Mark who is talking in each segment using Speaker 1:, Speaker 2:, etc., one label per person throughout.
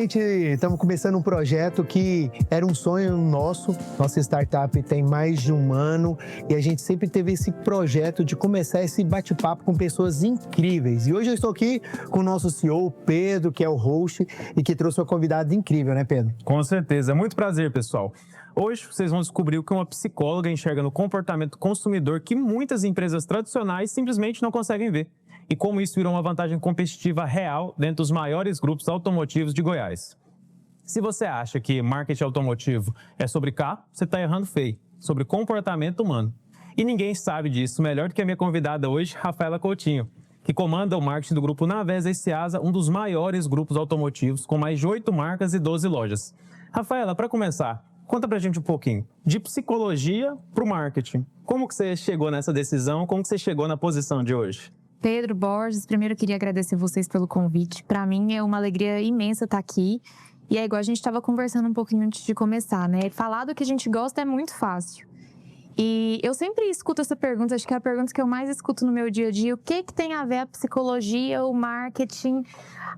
Speaker 1: gente estamos começando um projeto que era um sonho nosso. Nossa startup tem mais de um ano e a gente sempre teve esse projeto de começar esse bate-papo com pessoas incríveis. E hoje eu estou aqui com o nosso CEO, Pedro, que é o host e que trouxe uma convidada incrível, né, Pedro?
Speaker 2: Com certeza. Muito prazer, pessoal. Hoje vocês vão descobrir o que uma psicóloga enxerga no comportamento do consumidor que muitas empresas tradicionais simplesmente não conseguem ver. E como isso virou uma vantagem competitiva real dentro dos maiores grupos automotivos de Goiás. Se você acha que marketing automotivo é sobre carro, você está errando feio. Sobre comportamento humano. E ninguém sabe disso melhor do que a minha convidada hoje, Rafaela Coutinho, que comanda o marketing do grupo Navesa e Ceasa, um dos maiores grupos automotivos, com mais de 8 marcas e 12 lojas. Rafaela, para começar, conta pra gente um pouquinho de psicologia para o marketing. Como que você chegou nessa decisão? Como que você chegou na posição de hoje?
Speaker 3: Pedro Borges, primeiro eu queria agradecer vocês pelo convite. Para mim é uma alegria imensa estar aqui. E é igual a gente estava conversando um pouquinho antes de começar, né? Falar do que a gente gosta é muito fácil. E eu sempre escuto essa pergunta, acho que é a pergunta que eu mais escuto no meu dia a dia. O que tem a ver a psicologia, o marketing,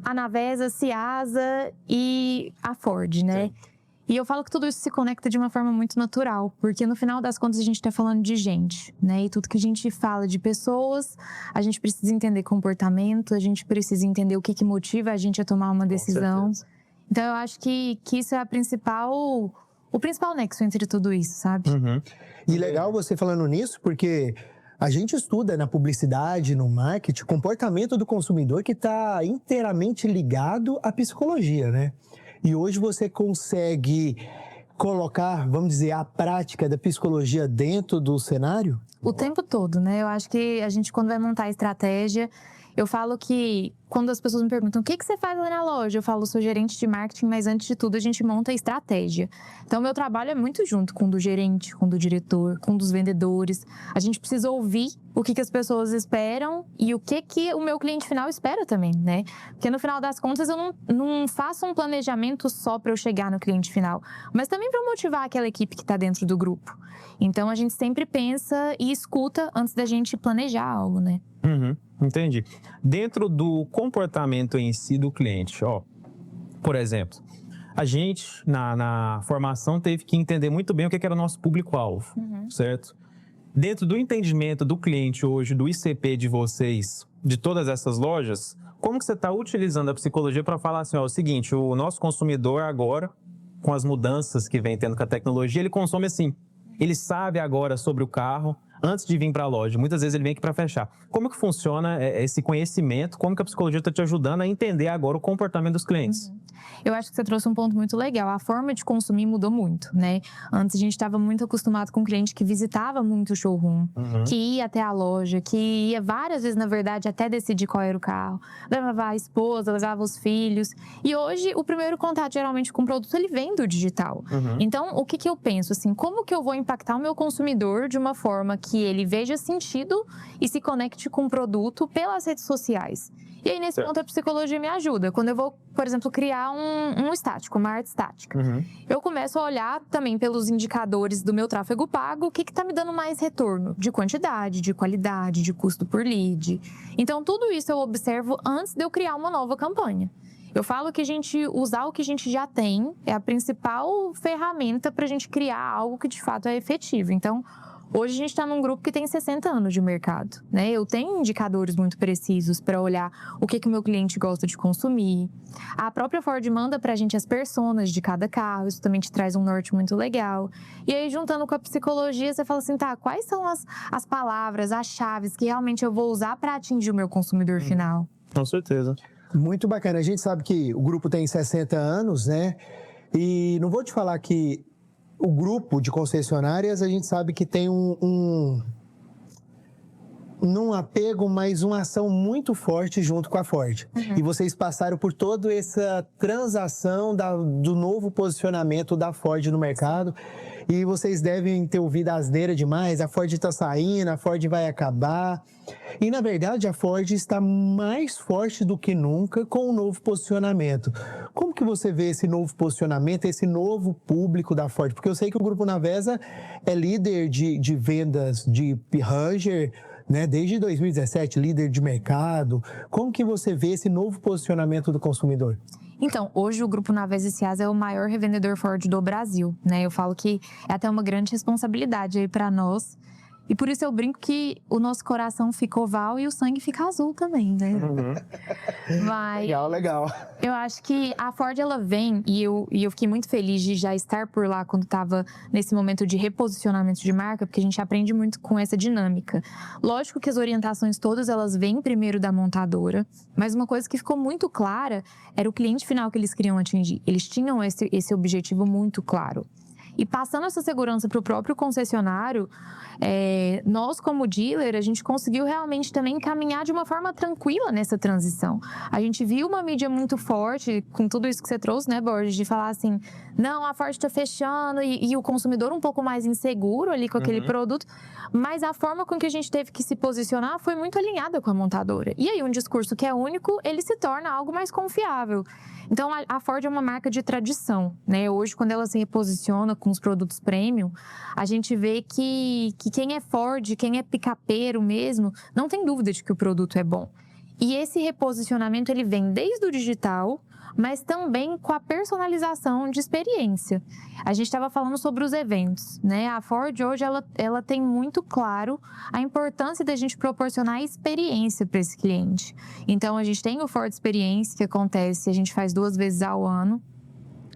Speaker 3: a Navesa, a Ceasa e a Ford, né? Sim. E eu falo que tudo isso se conecta de uma forma muito natural, porque no final das contas a gente está falando de gente, né? E tudo que a gente fala de pessoas, a gente precisa entender comportamento, a gente precisa entender o que motiva a gente a tomar uma decisão. Então eu acho que isso é o principal nexo entre tudo isso, sabe?
Speaker 1: Uhum. E legal você falando nisso, porque a gente estuda na publicidade, no marketing, o comportamento do consumidor que está inteiramente ligado à psicologia, né? E hoje você consegue colocar, vamos dizer, a prática da psicologia dentro do cenário?
Speaker 3: O tempo todo, né? Eu acho que a gente, quando vai montar a estratégia, eu falo que quando as pessoas me perguntam o que você faz lá na loja, eu falo, sou gerente de marketing, mas antes de tudo a gente monta a estratégia. Então, meu trabalho é muito junto com o do gerente, com o do diretor, com o dos vendedores. A gente precisa ouvir o que as pessoas esperam e o que o meu cliente final espera também, né? Porque no final das contas eu não faço um planejamento só para eu chegar no cliente final, mas também para motivar aquela equipe que está dentro do grupo. Então, a gente sempre pensa e escuta antes da gente planejar algo, né?
Speaker 2: Uhum, entendi. Dentro do comportamento em si do cliente, por exemplo, a gente na formação teve que entender muito bem o que era o nosso público-alvo, certo? Dentro do entendimento do cliente hoje, do ICP de vocês, de todas essas lojas, como que você está utilizando a psicologia para falar assim, é o seguinte, o nosso consumidor agora, com as mudanças que vem tendo com a tecnologia, ele consome assim, ele sabe agora sobre o carro, antes de vir para a loja. Muitas vezes ele vem aqui para fechar. Como que funciona esse conhecimento? Como que a psicologia está te ajudando a entender agora o comportamento dos clientes?
Speaker 3: Eu acho que você trouxe um ponto muito legal. A forma de consumir mudou muito, né? Antes a gente estava muito acostumado com um cliente que visitava muito o showroom, que ia até a loja, que ia várias vezes, na verdade, até decidir qual era o carro. Levava a esposa, levava os filhos. E hoje, o primeiro contato, geralmente, com o produto, ele vem do digital. Então, o que eu penso? Assim, como que eu vou impactar o meu consumidor de uma forma que ele veja sentido e se conecte com o produto pelas redes sociais? E aí, nesse ponto, a psicologia me ajuda. Quando eu vou, por exemplo, criar um estático, uma arte estática, eu começo a olhar também pelos indicadores do meu tráfego pago, o que está me dando mais retorno de quantidade, de qualidade, de custo por lead. Então, tudo isso eu observo antes de eu criar uma nova campanha. Eu falo que usar o que a gente já tem é a principal ferramenta para a gente criar algo que, de fato, é efetivo. Então, hoje a gente está num grupo que tem 60 anos de mercado, né? Eu tenho indicadores muito precisos para olhar o que o meu cliente gosta de consumir. A própria Ford manda para a gente as personas de cada carro, isso também te traz um norte muito legal. E aí, juntando com a psicologia, você fala assim, tá, quais são as palavras, as chaves que realmente eu vou usar para atingir o meu consumidor final?
Speaker 2: Com certeza.
Speaker 1: Muito bacana. A gente sabe que o grupo tem 60 anos, né? E não vou te falar que o grupo de concessionárias, a gente sabe que tem um apego, mas uma ação muito forte junto com a Ford. E vocês passaram por toda essa transação do novo posicionamento da Ford no mercado. E vocês devem ter ouvido asneira demais, a Ford está saindo, a Ford vai acabar. E, na verdade, a Ford está mais forte do que nunca com o novo posicionamento. Como que você vê esse novo posicionamento, esse novo público da Ford? Porque eu sei que o Grupo Navesa é líder de vendas de Ranger, né, desde 2017, líder de mercado. Como que você vê esse novo posicionamento do consumidor?
Speaker 3: Então, hoje o Grupo Navés e Ceasa é o maior revendedor Ford do Brasil, né? Eu falo que é até uma grande responsabilidade aí para nós. E por isso eu brinco que o nosso coração fica oval e o sangue fica azul também, né? Mas
Speaker 1: Legal.
Speaker 3: eu acho que a Ford, ela vem, e eu fiquei muito feliz de já estar por lá quando estava nesse momento de reposicionamento de marca, porque a gente aprende muito com essa dinâmica. Lógico que as orientações todas, elas vêm primeiro da montadora, mas uma coisa que ficou muito clara era o cliente final que eles queriam atingir. Eles tinham esse objetivo muito claro. E passando essa segurança para o próprio concessionário, nós como dealer, a gente conseguiu realmente também caminhar de uma forma tranquila nessa transição. A gente viu uma mídia muito forte, com tudo isso que você trouxe, né, Borges, de falar assim, não, a Ford está fechando, e o consumidor um pouco mais inseguro ali com aquele produto, mas a forma com que a gente teve que se posicionar foi muito alinhada com a montadora. E aí um discurso que é único, ele se torna algo mais confiável. Então, a Ford é uma marca de tradição, né? Hoje, quando ela se reposiciona com os produtos premium, a gente vê que quem é Ford, quem é picapeiro mesmo, não tem dúvida de que o produto é bom. E esse reposicionamento, ele vem desde o digital, mas também com a personalização de experiência. A gente estava falando sobre os eventos, né? A Ford hoje, ela tem muito claro a importância da gente proporcionar experiência para esse cliente. Então, a gente tem o Ford Experience, que acontece, a gente faz 2 vezes ao ano,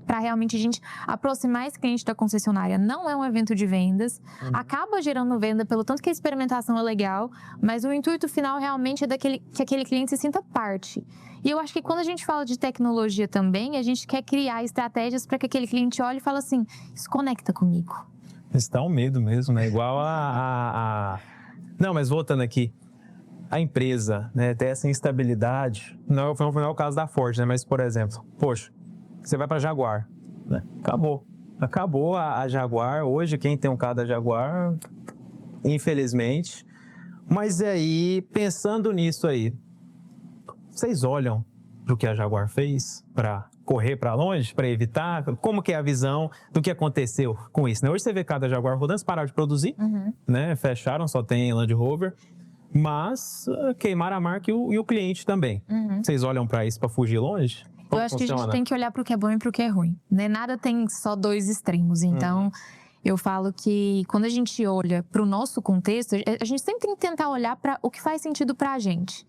Speaker 3: para realmente a gente aproximar esse cliente da concessionária. Não é um evento de vendas, acaba gerando venda pelo tanto que a experimentação é legal, mas o intuito final realmente é que aquele cliente se sinta parte. E eu acho que quando a gente fala de tecnologia também, a gente quer criar estratégias para que aquele cliente olhe e fale assim, isso conecta comigo.
Speaker 2: Isso dá um medo mesmo, né? Igual Não, mas voltando aqui, a empresa, né, ter essa instabilidade, não é o caso da Ford, né? Mas, por exemplo, poxa, você vai para a Jaguar, né? Acabou a Jaguar. Hoje, quem tem um carro da Jaguar, infelizmente. Mas aí, pensando nisso aí, vocês olham para o que a Jaguar fez para correr para longe, para evitar? Como que é a visão do que aconteceu com isso, né? Hoje você vê cada Jaguar rodando, eles pararam de produzir, né? Fecharam, só tem Land Rover. Mas queimaram a marca e o cliente também. Vocês olham para isso para fugir longe?
Speaker 3: Eu acho que a gente tem que olhar para o que é bom e para o que é ruim, né? Nada tem só 2 extremos. Então, eu falo que quando a gente olha para o nosso contexto, a gente sempre tem que tentar olhar para o que faz sentido para a gente.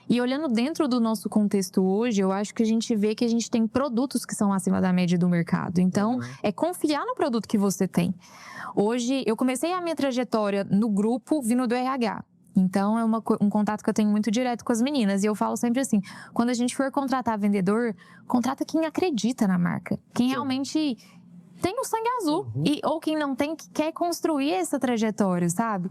Speaker 3: E olhando dentro do nosso contexto hoje, eu acho que a gente vê que a gente tem produtos que são acima da média do mercado. Então, é confiar no produto que você tem. Hoje, eu comecei a minha trajetória no grupo vindo do RH. Então, é um contato que eu tenho muito direto com as meninas. E eu falo sempre assim, quando a gente for contratar vendedor, contrata quem acredita na marca. Quem realmente tem o sangue azul. Ou quem não tem, que quer construir essa trajetória, sabe?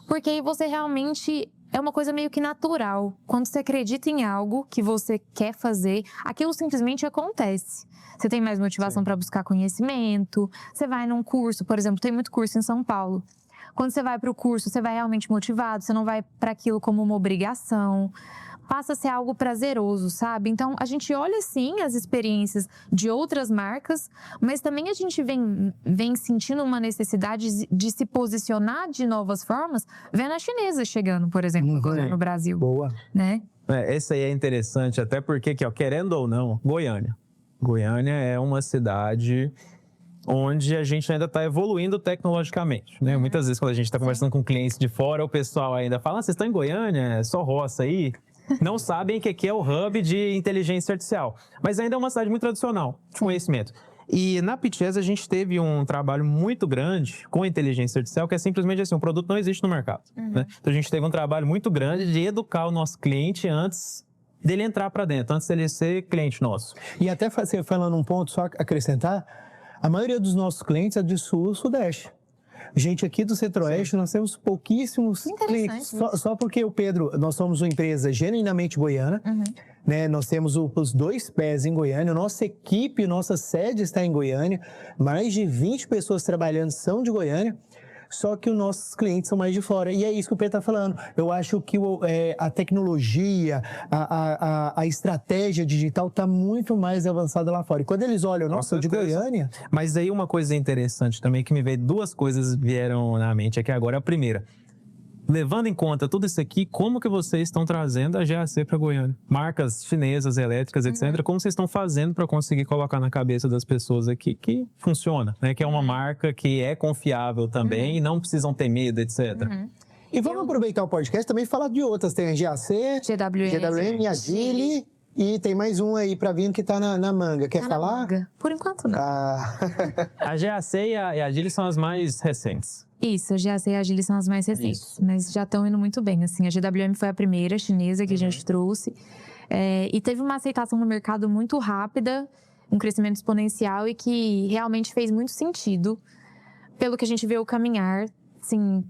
Speaker 3: Porque aí você realmente... É uma coisa meio que natural. Quando você acredita em algo que você quer fazer, aquilo simplesmente acontece. Você tem mais motivação para buscar conhecimento. Você vai num curso, por exemplo, tem muito curso em São Paulo. Quando você vai para o curso, você vai realmente motivado, você não vai para aquilo como uma obrigação. Passa a ser algo prazeroso, sabe? Então, a gente olha, sim, as experiências de outras marcas, mas também a gente vem sentindo uma necessidade de se posicionar de novas formas, vendo a chinesa chegando, por exemplo, agora no Brasil.
Speaker 1: Boa.
Speaker 3: Né?
Speaker 2: Esse aí é interessante, até porque, querendo ou não, Goiânia. Goiânia é uma cidade onde a gente ainda está evoluindo tecnologicamente, né? Muitas vezes, quando a gente está conversando com clientes de fora, o pessoal ainda fala, vocês estão em Goiânia, é só roça aí. Não sabem que aqui é o hub de inteligência artificial. Mas ainda é uma cidade muito tradicional de conhecimento. E na Pitches a gente teve um trabalho muito grande com inteligência artificial, que é simplesmente assim, o produto não existe no mercado. Né? Então a gente teve um trabalho muito grande de educar o nosso cliente antes dele entrar para dentro, antes dele ser cliente nosso.
Speaker 1: E até falando um ponto, só acrescentar, a maioria dos nossos clientes é do Sul e Sudeste. Gente, aqui do Centro-Oeste, nós temos pouquíssimos clientes. Só porque o Pedro, nós somos uma empresa genuinamente goiana, né? Nós temos os 2 pés em Goiânia, nossa equipe, nossa sede está em Goiânia, mais de 20 pessoas trabalhando são de Goiânia, só que os nossos clientes são mais de fora. E é isso que o Pedro está falando. Eu acho que a tecnologia, a estratégia digital está muito mais avançada lá fora. E quando eles olham, nossa, de Goiânia...
Speaker 2: Mas aí uma coisa interessante também, que me veio, 2 coisas vieram na mente aqui agora. A primeira, levando em conta tudo isso aqui, como que vocês estão trazendo a GAC para Goiânia? Marcas chinesas, elétricas, etc. Como vocês estão fazendo para conseguir colocar na cabeça das pessoas aqui que funciona, né? Que é uma marca que é confiável também e não precisam ter medo, etc.
Speaker 1: E vamos aproveitar o podcast também e falar de outras. Tem a GAC, GWM, a Gili e tem mais um aí para vir que tá na manga. Quer falar?
Speaker 3: Manga. Por enquanto, não.
Speaker 2: A GAC e a Gili são as mais recentes.
Speaker 3: Isso, a GAC e a Gili são as mais recentes, mas já estão indo muito bem. Assim, a GWM foi a primeira chinesa que a gente trouxe e teve uma aceitação no mercado muito rápida, um crescimento exponencial e que realmente fez muito sentido pelo que a gente vê o caminhar, assim,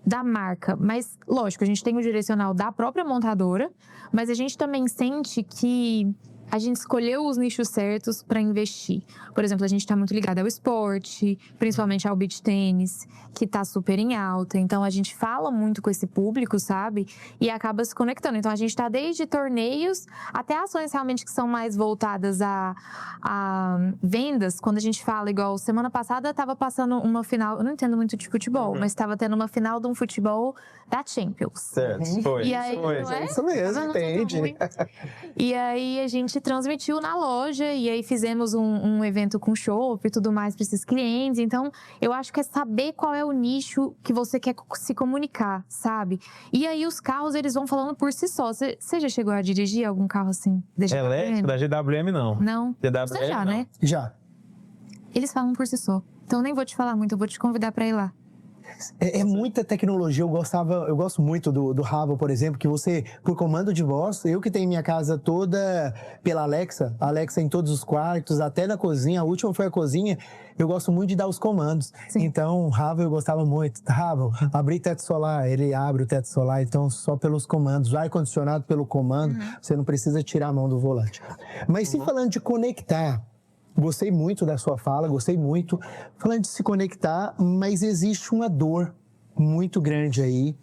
Speaker 3: da marca. Mas, lógico, a gente tem o direcional da própria montadora, mas a gente também sente que a gente escolheu os nichos certos para investir. Por exemplo, a gente está muito ligado ao esporte, principalmente ao beach tênis, que está super em alta. Então, a gente fala muito com esse público, sabe? E acaba se conectando. Então, a gente está desde torneios até ações realmente que são mais voltadas a vendas. Quando a gente fala, igual semana passada, estava passando uma final, eu não entendo muito de futebol, mas estava tendo uma final de um futebol da Champions.
Speaker 2: Certo, foi.
Speaker 3: E aí,
Speaker 2: foi.
Speaker 3: não é?
Speaker 1: Isso mesmo, entende?
Speaker 3: E aí a gente transmitiu na loja e aí fizemos um evento com chopp e tudo mais para esses clientes. Então, eu acho que é saber qual é o nicho que você quer se comunicar, sabe? E aí os carros, eles vão falando por si só. Você já chegou a dirigir algum carro assim?
Speaker 2: Elétrico, da GWM, não.
Speaker 3: Não?
Speaker 2: GWM,
Speaker 3: Você já,
Speaker 2: não.
Speaker 3: né?
Speaker 1: Já.
Speaker 3: Eles falam por si só. Então, nem vou te falar muito, eu vou te convidar para ir lá.
Speaker 1: É muita tecnologia. Eu gosto muito do Ravo, por exemplo, que você, por comando de voz, eu que tenho minha casa toda pela Alexa em todos os quartos, até na cozinha, a última foi a cozinha, eu gosto muito de dar os comandos.
Speaker 3: Sim.
Speaker 1: Então, Ravo eu gostava muito. Ravo, abrir teto solar, ele abre o teto solar, então só pelos comandos. O ar-condicionado pelo comando, você não precisa tirar a mão do volante. Mas se falando de conectar, gostei muito da sua fala, gostei muito. Falando de se conectar, mas existe uma dor muito grande aí,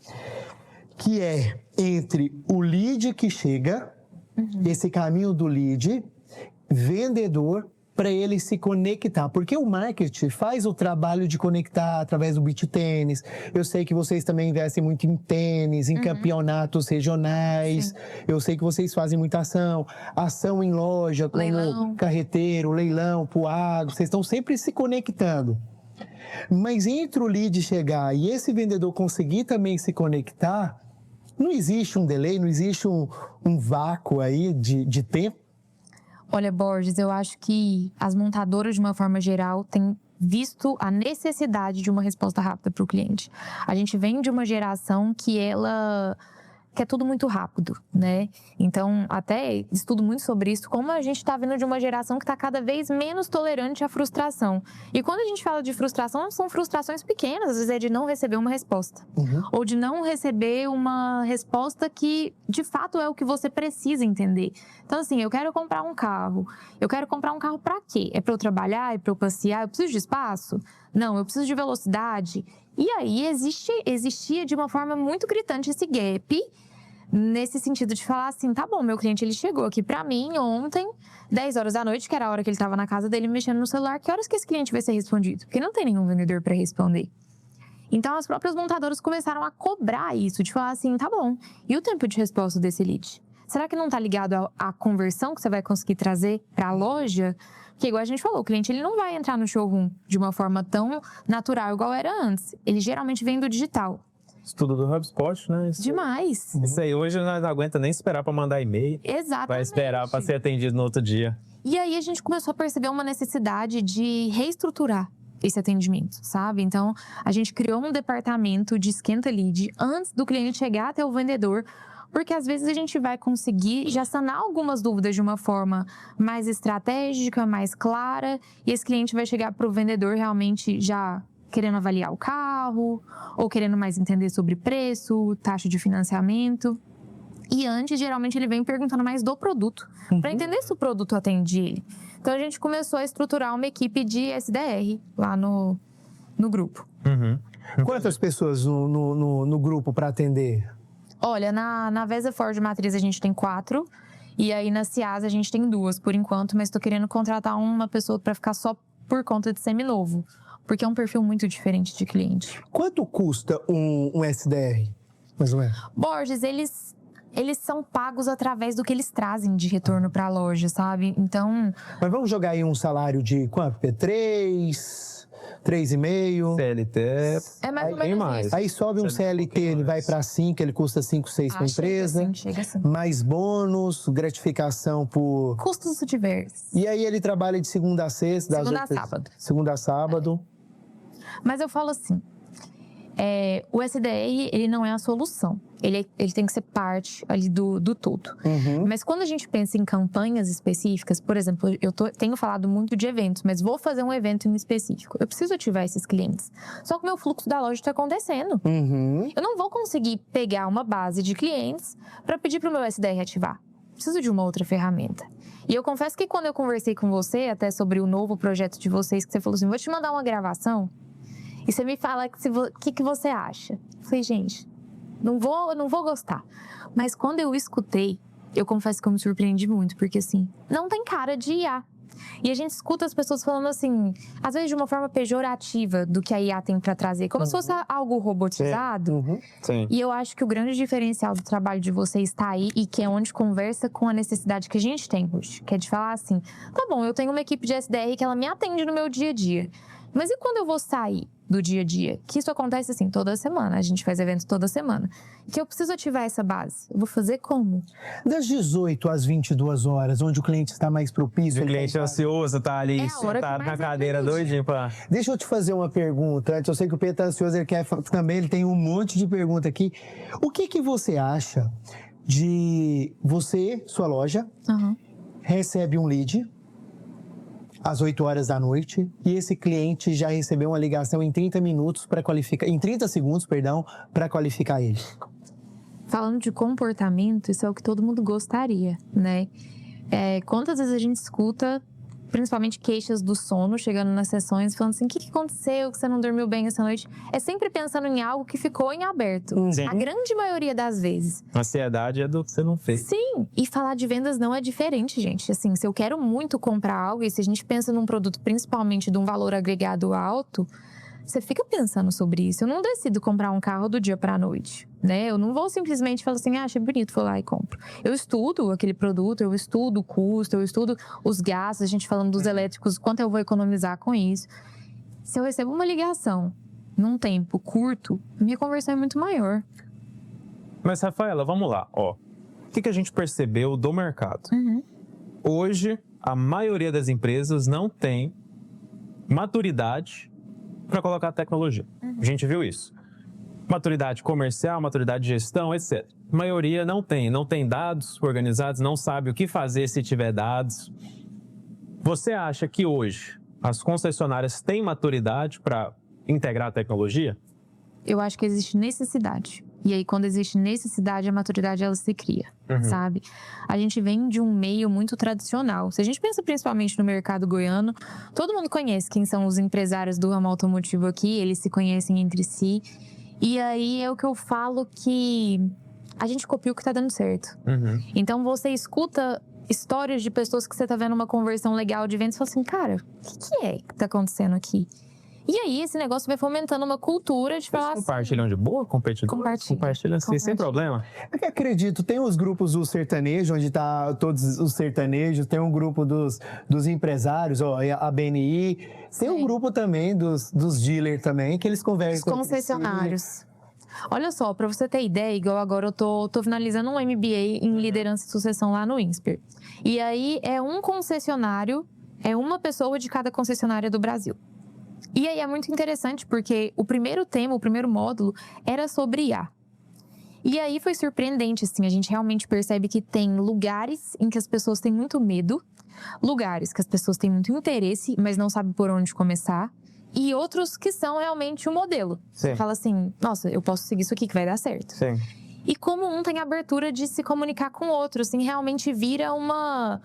Speaker 1: que é entre o lead que chega, esse caminho do lead, vendedor, para ele se conectar. Porque o marketing faz o trabalho de conectar através do beach tênis. Eu sei que vocês também investem muito em tênis, em campeonatos regionais.
Speaker 3: Sim.
Speaker 1: Eu sei que vocês fazem muita ação em loja, como
Speaker 3: Leilão.
Speaker 1: carreteiro, leilão, pro agro. Vocês estão sempre se conectando. Mas entre o lead chegar e esse vendedor conseguir também se conectar, não existe um delay, não existe um vácuo aí de tempo.
Speaker 3: Olha, Borges, eu acho que as montadoras, de uma forma geral, têm visto a necessidade de uma resposta rápida para o cliente. A gente vem de uma geração que é tudo muito rápido, né? Então, até estudo muito sobre isso, como a gente está vindo de uma geração que está cada vez menos tolerante à frustração. E quando a gente fala de frustração, são frustrações pequenas, às vezes é de não receber uma resposta. Ou de não receber uma resposta que, de fato, é o que você precisa entender. Então, assim, eu quero comprar um carro. Eu quero comprar um carro para quê? É para eu trabalhar? É para eu passear? Eu preciso de espaço? Não, eu preciso de velocidade. E aí existia de uma forma muito gritante esse gap, nesse sentido de falar assim, tá bom, meu cliente ele chegou aqui pra mim ontem, 10 horas da noite, que era a hora que ele tava na casa dele mexendo no celular, que horas que esse cliente vai ser respondido? Porque não tem nenhum vendedor para responder. Então as próprias montadoras começaram a cobrar isso, de falar assim, tá bom, e o tempo de resposta desse lead? Será que não tá ligado à conversão que você vai conseguir trazer pra loja? Porque, igual a gente falou, o cliente ele não vai entrar no showroom de uma forma tão natural igual era antes. Ele geralmente vem do digital.
Speaker 2: Estudo do HubSpot, né?
Speaker 3: Demais.
Speaker 2: Isso aí hoje não aguenta nem esperar para mandar e-mail.
Speaker 3: Exatamente.
Speaker 2: Vai esperar para ser atendido no outro dia.
Speaker 3: E aí a gente começou a perceber uma necessidade de reestruturar esse atendimento, sabe? Então, a gente criou um departamento de esquenta lead antes do cliente chegar até o vendedor, porque às vezes a gente vai conseguir já sanar algumas dúvidas de uma forma mais estratégica, mais clara, e esse cliente vai chegar para o vendedor realmente já querendo avaliar o carro, ou querendo mais entender sobre preço, taxa de financiamento. E antes, geralmente, ele vem perguntando mais do produto, para entender se o produto atende ele. Então, a gente começou a estruturar uma equipe de SDR lá no grupo.
Speaker 1: Quantas pessoas no grupo para atender?
Speaker 3: Olha, na Vesa Ford Matriz a gente tem 4. E aí na Ciasa a gente tem 2 por enquanto. Mas estou querendo contratar uma pessoa para ficar só por conta de seminovo. Porque é um perfil muito diferente de cliente.
Speaker 1: Quanto custa um SDR? mais ou menos?
Speaker 3: Borges, eles são pagos através do que eles trazem de retorno para a loja, sabe? Então...
Speaker 1: Mas vamos jogar aí um salário de quanto? 3,5?
Speaker 2: CLT
Speaker 3: É mais ou
Speaker 2: bem
Speaker 3: menos
Speaker 2: mais.
Speaker 3: isso.
Speaker 1: Aí sobe um CLT, ele vai para 5, ele custa 5, 6 para a empresa.
Speaker 3: Chega assim.
Speaker 1: Mais bônus, gratificação por...
Speaker 3: Custos diversos.
Speaker 1: E aí ele trabalha de segunda a sexta.
Speaker 3: Segunda a sábado.
Speaker 1: Segunda a sábado.
Speaker 3: Mas eu falo assim, o SDR, ele não é a solução. Ele tem que ser parte ali do todo.
Speaker 1: Uhum.
Speaker 3: Mas quando a gente pensa em campanhas específicas, por exemplo, tenho falado muito de eventos, mas vou fazer um evento em específico. Eu preciso ativar esses clientes. Só que o meu fluxo da loja está acontecendo.
Speaker 1: Uhum.
Speaker 3: Eu não vou conseguir pegar uma base de clientes para pedir para o meu SDR ativar. Preciso de uma outra ferramenta. E eu confesso que quando eu conversei com você, até sobre o novo projeto de vocês, que você falou assim, vou te mandar uma gravação, e você me fala o que você acha. Eu falei, gente, não vou gostar. Mas quando eu escutei, eu confesso que eu me surpreendi muito, porque assim, não tem cara de IA. E a gente escuta as pessoas falando assim, às vezes de uma forma pejorativa do que a IA tem para trazer, como se fosse algo robotizado.
Speaker 1: Uhum.
Speaker 2: Sim.
Speaker 3: E eu acho que o grande diferencial do trabalho de vocês está aí e que é onde conversa com a necessidade que a gente tem hoje, que é de falar assim, tá bom, eu tenho uma equipe de SDR que ela me atende no meu dia a dia, mas e quando eu vou sair do dia a dia? Que isso acontece assim toda semana, a gente faz eventos toda semana. Que eu preciso ativar essa base. Eu vou fazer como?
Speaker 1: Das 18 às 22 horas, onde o cliente está mais propício.
Speaker 2: O cliente ansioso tá ali
Speaker 3: É a hora que
Speaker 2: sentado
Speaker 3: mais
Speaker 2: na cadeira
Speaker 3: atende.
Speaker 2: doidinho pra...
Speaker 1: Deixa eu te fazer uma pergunta. Antes, eu sei que o Pedro tá ansioso, ele quer também, ele tem um monte de pergunta aqui. O que você acha de você, sua loja, recebe um lead às 8 horas da noite e esse cliente já recebeu uma ligação em 30 minutos para qualificar, em 30 segundos, perdão, para qualificar ele?
Speaker 3: Falando de comportamento, isso é o que todo mundo gostaria, né? Quantas vezes a gente escuta, principalmente queixas do sono, chegando nas sessões, falando assim, o que aconteceu, que você não dormiu bem essa noite? É sempre pensando em algo que ficou em aberto.
Speaker 2: Sim.
Speaker 3: A grande maioria das vezes.
Speaker 2: Ansiedade é do que você não fez.
Speaker 3: Sim, e falar de vendas não é diferente, gente. Assim, se eu quero muito comprar algo, e se a gente pensa num produto principalmente de um valor agregado alto, você fica pensando sobre isso. Eu não decido comprar um carro do dia para a noite, né? Eu não vou simplesmente falar assim, achei bonito, vou lá e compro. Eu estudo aquele produto, eu estudo o custo, eu estudo os gastos, a gente falando dos elétricos, quanto eu vou economizar com isso. Se eu recebo uma ligação num tempo curto, minha conversão é muito maior.
Speaker 2: Mas, Rafaela, vamos lá, ó. O que a gente percebeu do mercado? Hoje, a maioria das empresas não tem maturidade para colocar tecnologia. A gente viu isso. Maturidade comercial, maturidade de gestão, etc. A maioria não tem dados organizados, não sabe o que fazer se tiver dados. Você acha que hoje as concessionárias têm maturidade para integrar a tecnologia?
Speaker 3: Eu acho que existe necessidade. E aí, quando existe necessidade, a maturidade, ela se cria, sabe? A gente vem de um meio muito tradicional. Se a gente pensa principalmente no mercado goiano, todo mundo conhece quem são os empresários do ramo automotivo aqui, eles se conhecem entre si. E aí, é o que eu falo que a gente copia o que tá dando certo. Então, você escuta histórias de pessoas que você tá vendo uma conversão legal de vendas e fala assim, cara, o que é que tá acontecendo aqui? E aí, esse negócio vai fomentando uma cultura de falar assim...
Speaker 2: Compartilham de boa, competidor? Compartilham assim, sem problema.
Speaker 1: Eu acredito, tem os grupos do sertanejo, onde tá todos os sertanejos, tem um grupo dos empresários, ó, a BNI, tem um grupo também dos dealers também, que eles conversam.
Speaker 3: Os concessionários. Olha só, para você ter ideia, igual agora eu tô finalizando um MBA em liderança e sucessão lá no INSPER. E aí, é um concessionário, é uma pessoa de cada concessionária do Brasil. E aí é muito interessante porque o primeiro tema, o primeiro módulo era sobre IA. E aí foi surpreendente, assim, a gente realmente percebe que tem lugares em que as pessoas têm muito medo, lugares que as pessoas têm muito interesse, mas não sabem por onde começar, e outros que são realmente o modelo. Você fala assim, nossa, eu posso seguir isso aqui que vai dar certo.
Speaker 2: Sim.
Speaker 3: E como um tem abertura de se comunicar com o outro, assim, realmente vira uma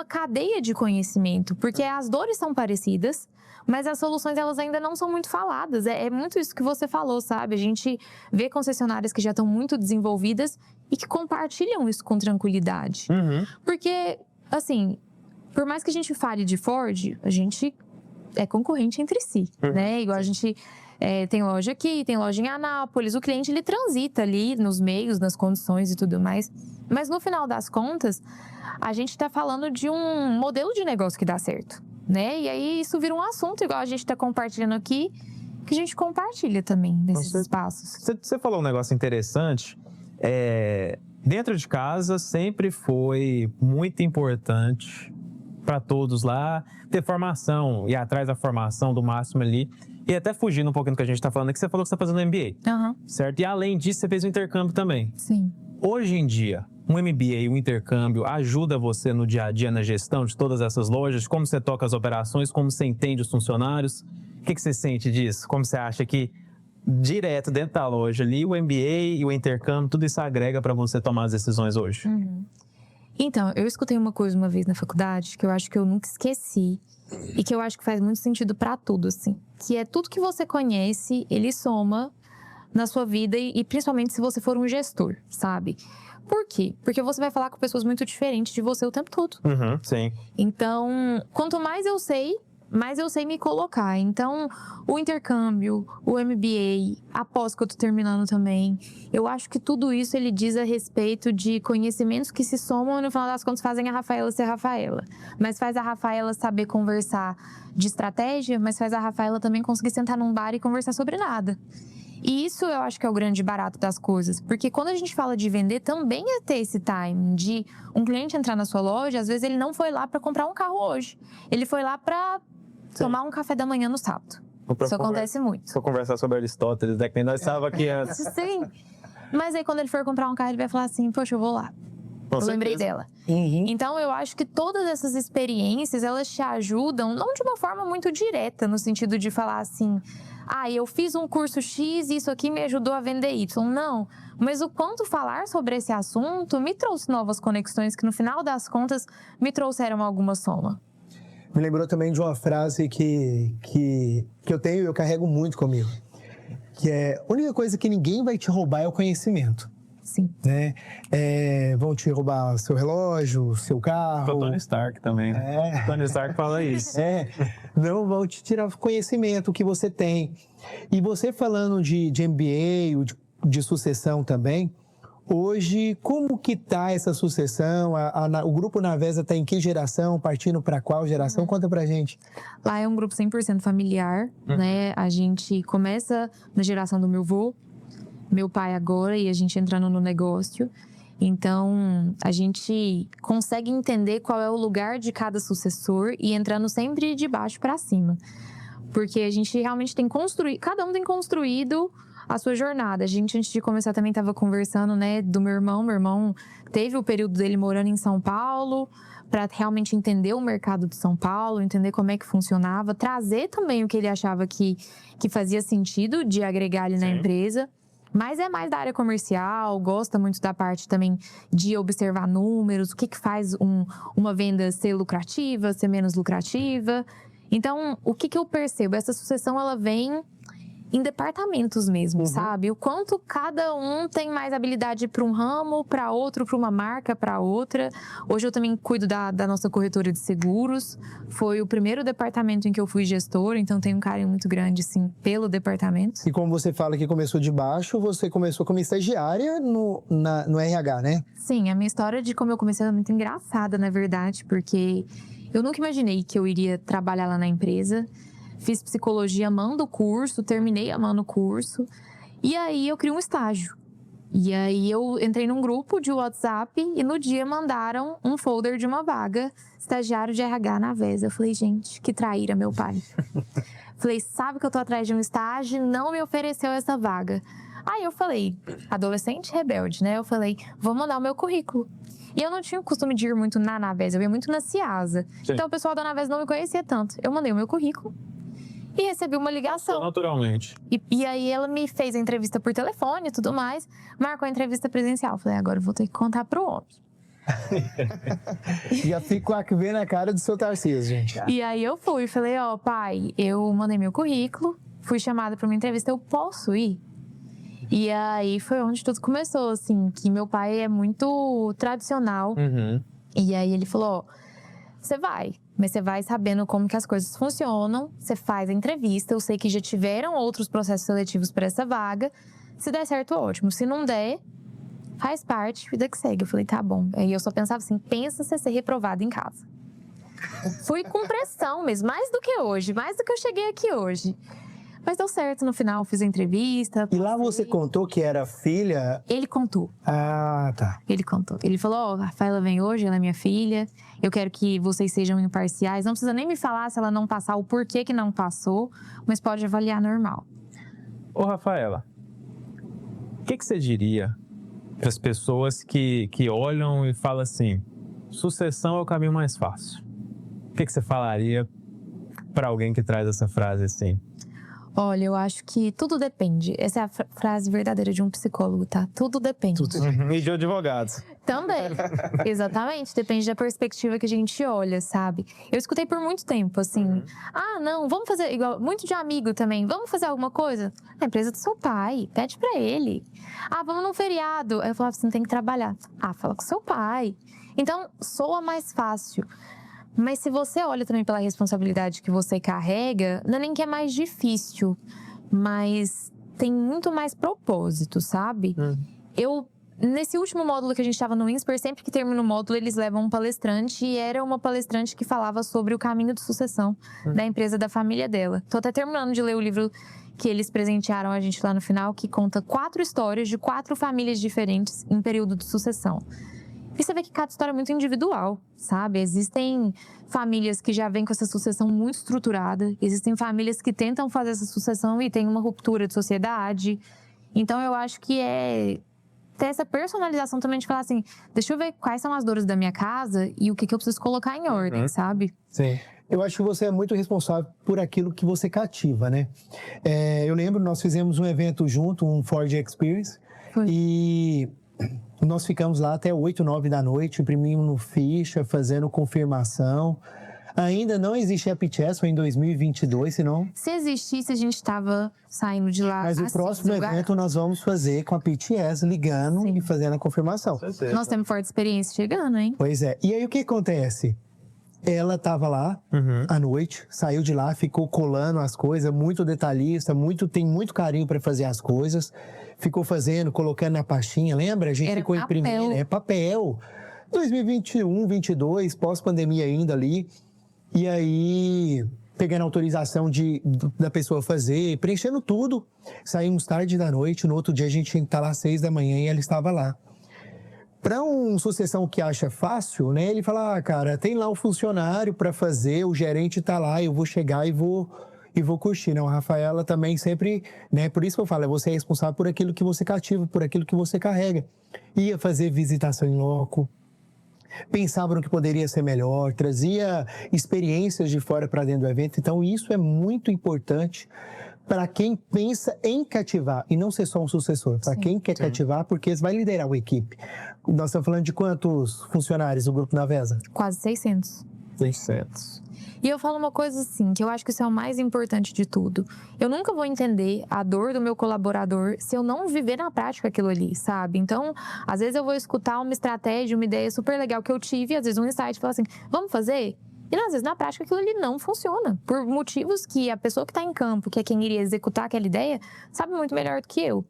Speaker 3: cadeia de conhecimento, porque as dores são parecidas, mas as soluções, elas ainda não são muito faladas. É muito isso que você falou, sabe? A gente vê concessionárias que já estão muito desenvolvidas e que compartilham isso com tranquilidade. Porque, assim, por mais que a gente fale de Ford, a gente é concorrente entre si, né? Igual a gente Tem loja aqui, tem loja em Anápolis. O cliente, ele transita ali nos meios, nas condições e tudo mais. Mas no final das contas, a gente está falando de um modelo de negócio que dá certo, né? E aí isso vira um assunto, igual a gente está compartilhando aqui, que a gente compartilha também nesses espaços.
Speaker 2: Você falou um negócio interessante. Dentro de casa sempre foi muito importante para todos lá ter formação, ir atrás da formação do máximo ali. E até fugindo um pouquinho do que a gente está falando, que você falou que você está fazendo MBA, certo? E além disso, você fez um intercâmbio também.
Speaker 3: Sim.
Speaker 2: Hoje em dia, um MBA, um intercâmbio, ajuda você no dia a dia, na gestão de todas essas lojas? Como você toca as operações, como você entende os funcionários? O que você sente disso? Como você acha que, direto dentro da loja ali, o MBA e o intercâmbio, tudo isso agrega para você tomar as decisões hoje?
Speaker 3: Então, eu escutei uma coisa uma vez na faculdade que eu acho que eu nunca esqueci e que eu acho que faz muito sentido para tudo, assim. Que é tudo que você conhece, ele soma na sua vida e principalmente se você for um gestor, sabe? Por quê? Porque você vai falar com pessoas muito diferentes de você o tempo todo.
Speaker 2: Sim.
Speaker 3: Então, quanto mais eu sei me colocar. Então, o intercâmbio, o MBA, a pós que eu tô terminando também, eu acho que tudo isso ele diz a respeito de conhecimentos que se somam e no final das contas fazem a Rafaela ser Rafaela. Mas faz a Rafaela saber conversar de estratégia, mas faz a Rafaela também conseguir sentar num bar e conversar sobre nada. E isso eu acho que é o grande barato das coisas, porque quando a gente fala de vender, também é ter esse time de um cliente entrar na sua loja, às vezes ele não foi lá para comprar um carro hoje, ele foi lá para tomar um café da manhã no sábado. Isso acontece muito.
Speaker 2: Vou conversar sobre Aristóteles, né? Que nós estávamos aqui antes.
Speaker 3: Sim, mas aí quando ele for comprar um carro, ele vai falar assim, poxa, eu vou lá. Eu lembrei dela. Então, eu acho que todas essas experiências, elas te ajudam, não de uma forma muito direta, no sentido de falar assim, eu fiz um curso X e isso aqui me ajudou a vender Y. Não, mas o quanto falar sobre esse assunto me trouxe novas conexões que, no final das contas, me trouxeram alguma soma.
Speaker 1: Me lembrou também de uma frase que eu tenho e eu carrego muito comigo. Que é, a única coisa que ninguém vai te roubar é o conhecimento.
Speaker 3: Sim.
Speaker 1: Né? Vão te roubar seu relógio, seu carro.
Speaker 2: O Tony Stark também, né? Tony Stark fala isso.
Speaker 1: Não vão te tirar o conhecimento que você tem. E você falando de MBA, de sucessão também, hoje, como que tá essa sucessão? O Grupo Navesa está em que geração? Partindo para qual geração? Conta pra gente.
Speaker 3: Lá é um grupo 100% familiar, né? A gente começa na geração do meu avô, meu pai agora, e a gente entrando no negócio. Então, a gente consegue entender qual é o lugar de cada sucessor e entrando sempre de baixo para cima. Porque a gente realmente tem construído, cada um tem construído a sua jornada. A gente, antes de começar, também estava conversando, né, do meu irmão. Meu irmão teve o período dele morando em São Paulo, para realmente entender o mercado de São Paulo, entender como é que funcionava, trazer também o que ele achava que fazia sentido de agregar ali na empresa. Mas é mais da área comercial, gosta muito da parte também de observar números, o que faz uma venda ser lucrativa, ser menos lucrativa. Então, o que eu percebo? Essa sucessão, ela vem em departamentos mesmo, sabe? O quanto cada um tem mais habilidade para um ramo, para outro, para uma marca, para outra. Hoje eu também cuido da nossa corretora de seguros. Foi o primeiro departamento em que eu fui gestora, então tenho um carinho muito grande, assim, pelo departamento.
Speaker 1: E como você fala que começou de baixo, você começou como estagiária no RH, né?
Speaker 3: Sim, a minha história de como eu comecei é muito engraçada, na verdade, porque eu nunca imaginei que eu iria trabalhar lá na empresa. Fiz psicologia amando o curso, terminei amando o curso. E aí eu criei um estágio. E aí eu entrei num grupo de WhatsApp e no dia mandaram um folder de uma vaga, estagiário de RH na Navesa. Eu falei, gente, que traíra, meu pai. Falei, sabe que eu tô atrás de um estágio, não me ofereceu essa vaga. Aí eu falei, adolescente rebelde, né? Eu falei, vou mandar o meu currículo. E eu não tinha o costume de ir muito na Navesa, eu ia muito na Ciasa.
Speaker 2: Sim.
Speaker 3: Então o pessoal da Navesa não me conhecia tanto. Eu mandei o meu currículo e recebi uma ligação.
Speaker 2: Naturalmente.
Speaker 3: E aí ela me fez a entrevista por telefone e tudo mais, marcou a entrevista presencial. Falei, agora eu vou ter que contar pro homem.
Speaker 1: Já fico vendo a cara do seu Tarcísio, gente.
Speaker 3: E aí eu fui, falei, pai, eu mandei meu currículo, fui chamada para uma entrevista, eu posso ir? E aí foi onde tudo começou, assim, que meu pai é muito tradicional. E aí ele falou, você vai. Mas você vai sabendo como que as coisas funcionam, você faz a entrevista. Eu sei que já tiveram outros processos seletivos para essa vaga. Se der certo, ótimo. Se não der, faz parte, vida que segue. Eu falei, tá bom. Aí eu só pensava assim, pensa você ser reprovado em casa. Fui com pressão mesmo, mais do que hoje, mais do que eu cheguei aqui hoje. Mas deu certo no final, fiz a entrevista.
Speaker 1: E lá você contou que era filha?
Speaker 3: Ele contou.
Speaker 1: Ah, tá.
Speaker 3: Ele contou. Ele falou, ó, a Rafaela vem hoje, ela é minha filha. Eu quero que vocês sejam imparciais. Não precisa nem me falar se ela não passar, o porquê que não passou. Mas pode avaliar normal.
Speaker 2: Ô, Rafaela, o que você diria para as pessoas que olham e falam assim, sucessão é o caminho mais fácil? O que você falaria para alguém que traz essa frase assim?
Speaker 3: Olha, eu acho que tudo depende. Essa é a frase verdadeira de um psicólogo, tá? Tudo depende.
Speaker 2: E de advogados.
Speaker 3: Também. Exatamente. Depende da perspectiva que a gente olha, sabe? Eu escutei por muito tempo, assim. Ah, não, vamos fazer... Igual, muito de amigo também. Vamos fazer alguma coisa? A empresa do seu pai. Pede pra ele. Ah, vamos num feriado. Aí eu falava assim, tem que trabalhar. Ah, fala com seu pai. Então, soa mais fácil. Mas se você olha também pela responsabilidade que você carrega, não é nem que é mais difícil, mas tem muito mais propósito, sabe? Nesse último módulo que a gente estava no INSPER, sempre que termina o módulo, eles levam um palestrante e era uma palestrante que falava sobre o caminho de sucessão da empresa da família dela. Tô até terminando de ler o livro que eles presentearam a gente lá no final, que conta 4 histórias de 4 famílias diferentes em período de sucessão. E você vê que cada história é muito individual, sabe? Existem famílias que já vêm com essa sucessão muito estruturada. Existem famílias que tentam fazer essa sucessão e tem uma ruptura de sociedade. Então, eu acho que é ter essa personalização também de falar assim, deixa eu ver quais são as dores da minha casa e o que eu preciso colocar em ordem, sabe?
Speaker 1: Sim. Eu acho que você é muito responsável por aquilo que você cativa, né? Eu lembro, nós fizemos um evento junto, um Ford Experience.
Speaker 3: Foi.
Speaker 1: E nós ficamos lá até 8, 9 da noite, imprimindo ficha, fazendo confirmação. Ainda não existe AppChess, foi em 2022, senão...
Speaker 3: Se existisse, a gente estava saindo de lá.
Speaker 1: Mas o próximo evento nós vamos fazer com a AppChess, ligando e fazendo a confirmação.
Speaker 3: Nós temos forte experiência chegando, hein?
Speaker 1: Pois é. E aí o que acontece? Ela estava lá à noite, saiu de lá, ficou colando as coisas, muito detalhista, tem muito carinho para fazer as coisas. Ficou fazendo, colocando na pastinha, lembra? A gente ficou imprimindo. É papel. 2021, 2022, pós-pandemia ainda ali. E aí, pegando a autorização da pessoa fazer, preenchendo tudo. Saímos tarde da noite, no outro dia a gente tinha que estar lá às 6 da manhã e ela estava lá. Para um sucessão que acha fácil, né? Ele fala, cara, tem lá um funcionário para fazer, o gerente está lá, eu vou chegar e vou curtir. Não, a Rafaela também sempre, né? Por isso que eu falo, você é responsável por aquilo que você cativa, por aquilo que você carrega. Ia fazer visitação em loco, pensava no que poderia ser melhor, trazia experiências de fora para dentro do evento. Então, isso é muito importante para quem pensa em cativar, e não ser só um sucessor, para quem quer cativar, porque você vai liderar uma equipe. Nós estamos falando de quantos funcionários do Grupo Navesa?
Speaker 3: Quase 600.
Speaker 1: 600.
Speaker 3: E eu falo uma coisa assim, que eu acho que isso é o mais importante de tudo. Eu nunca vou entender a dor do meu colaborador se eu não viver na prática aquilo ali, sabe? Então, às vezes eu vou escutar uma estratégia, uma ideia super legal que eu tive, às vezes um insight, falar assim, vamos fazer? E às vezes na prática aquilo ali não funciona, por motivos que a pessoa que está em campo, que é quem iria executar aquela ideia, sabe muito melhor do que eu.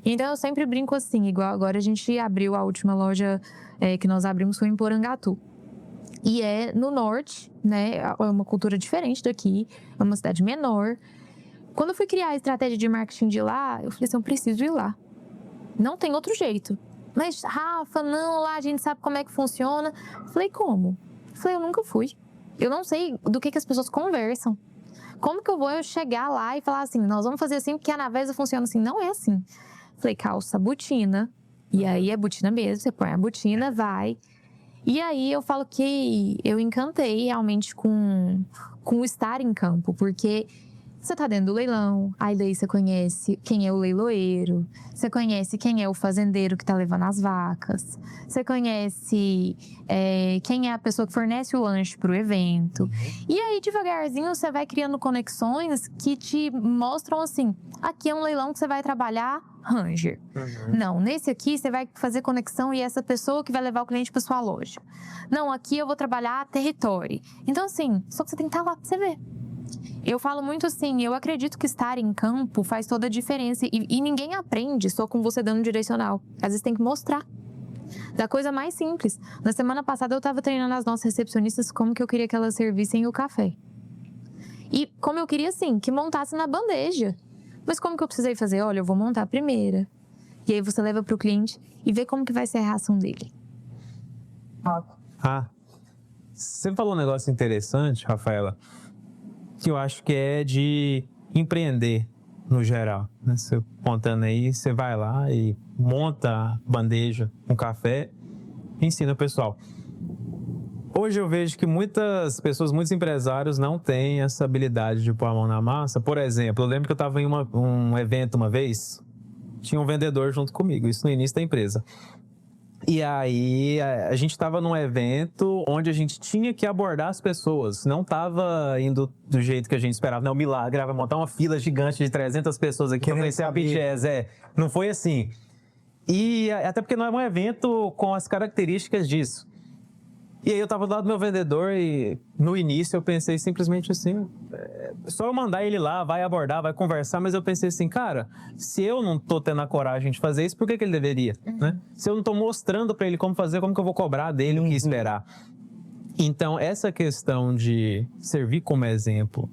Speaker 3: Então eu sempre brinco assim, igual agora a gente abriu a última loja que nós abrimos foi em Porangatu. E é no norte, né? É uma cultura diferente daqui, é uma cidade menor. Quando eu fui criar a estratégia de marketing de lá, eu falei assim, eu preciso ir lá. Não tem outro jeito. Mas, Rafa, não, lá a gente sabe como é que funciona. Eu falei, como? Eu falei, eu nunca fui. Eu não sei do que as pessoas conversam. Como que eu vou chegar lá e falar assim, nós vamos fazer assim porque a Navesa funciona assim? Não é assim. Eu falei, calça, botina. E aí é botina mesmo, você põe a botina, vai. E aí eu falo que eu encantei realmente com o estar em campo, porque Você tá dentro do leilão, aí daí você conhece quem é o leiloeiro, você conhece quem é o fazendeiro que tá levando as vacas, você conhece quem é a pessoa que fornece o lanche pro evento. E aí, devagarzinho, você vai criando conexões que te mostram assim, aqui é um leilão que você vai trabalhar Ranger. Não, nesse aqui você vai fazer conexão e essa pessoa que vai levar o cliente para sua loja. Não, aqui eu vou trabalhar território. Então, assim, só que você tem que estar lá pra você ver. Eu falo muito assim, eu acredito que estar em campo faz toda a diferença e ninguém aprende só com você dando direcional. Às vezes tem que mostrar. Da coisa mais simples. Na semana passada eu estava treinando as nossas recepcionistas como que eu queria que elas servissem o café. E como eu queria, assim, que montasse na bandeja. Mas como que eu precisei fazer? Olha, eu vou montar a primeira. E aí você leva para o cliente e vê como que vai ser a reação dele.
Speaker 2: Você falou um negócio interessante, Rafaela, que eu acho que é de empreender no geral. Né? Você contando aí, você vai lá e monta a bandeja com café e ensina o pessoal. Hoje eu vejo que muitas pessoas, muitos empresários não têm essa habilidade de pôr a mão na massa. Por exemplo, eu lembro que eu estava em um evento uma vez, tinha um vendedor junto comigo, isso no início da empresa. E aí a gente estava num evento onde a gente tinha que abordar as pessoas, não estava indo do jeito que a gente esperava. Não, milagre, vai montar uma fila gigante de 300 pessoas aqui para conhecer a BTS. Não foi assim. E até porque não é um evento com as características disso. E aí eu tava do lado do meu vendedor e no início eu pensei simplesmente assim, só eu mandar ele lá, vai abordar, vai conversar, mas eu pensei assim, cara, se eu não tô tendo a coragem de fazer isso, por que ele deveria? Né? Se eu não tô mostrando para ele como fazer, como que eu vou cobrar dele o que esperar? Então, essa questão de servir como exemplo,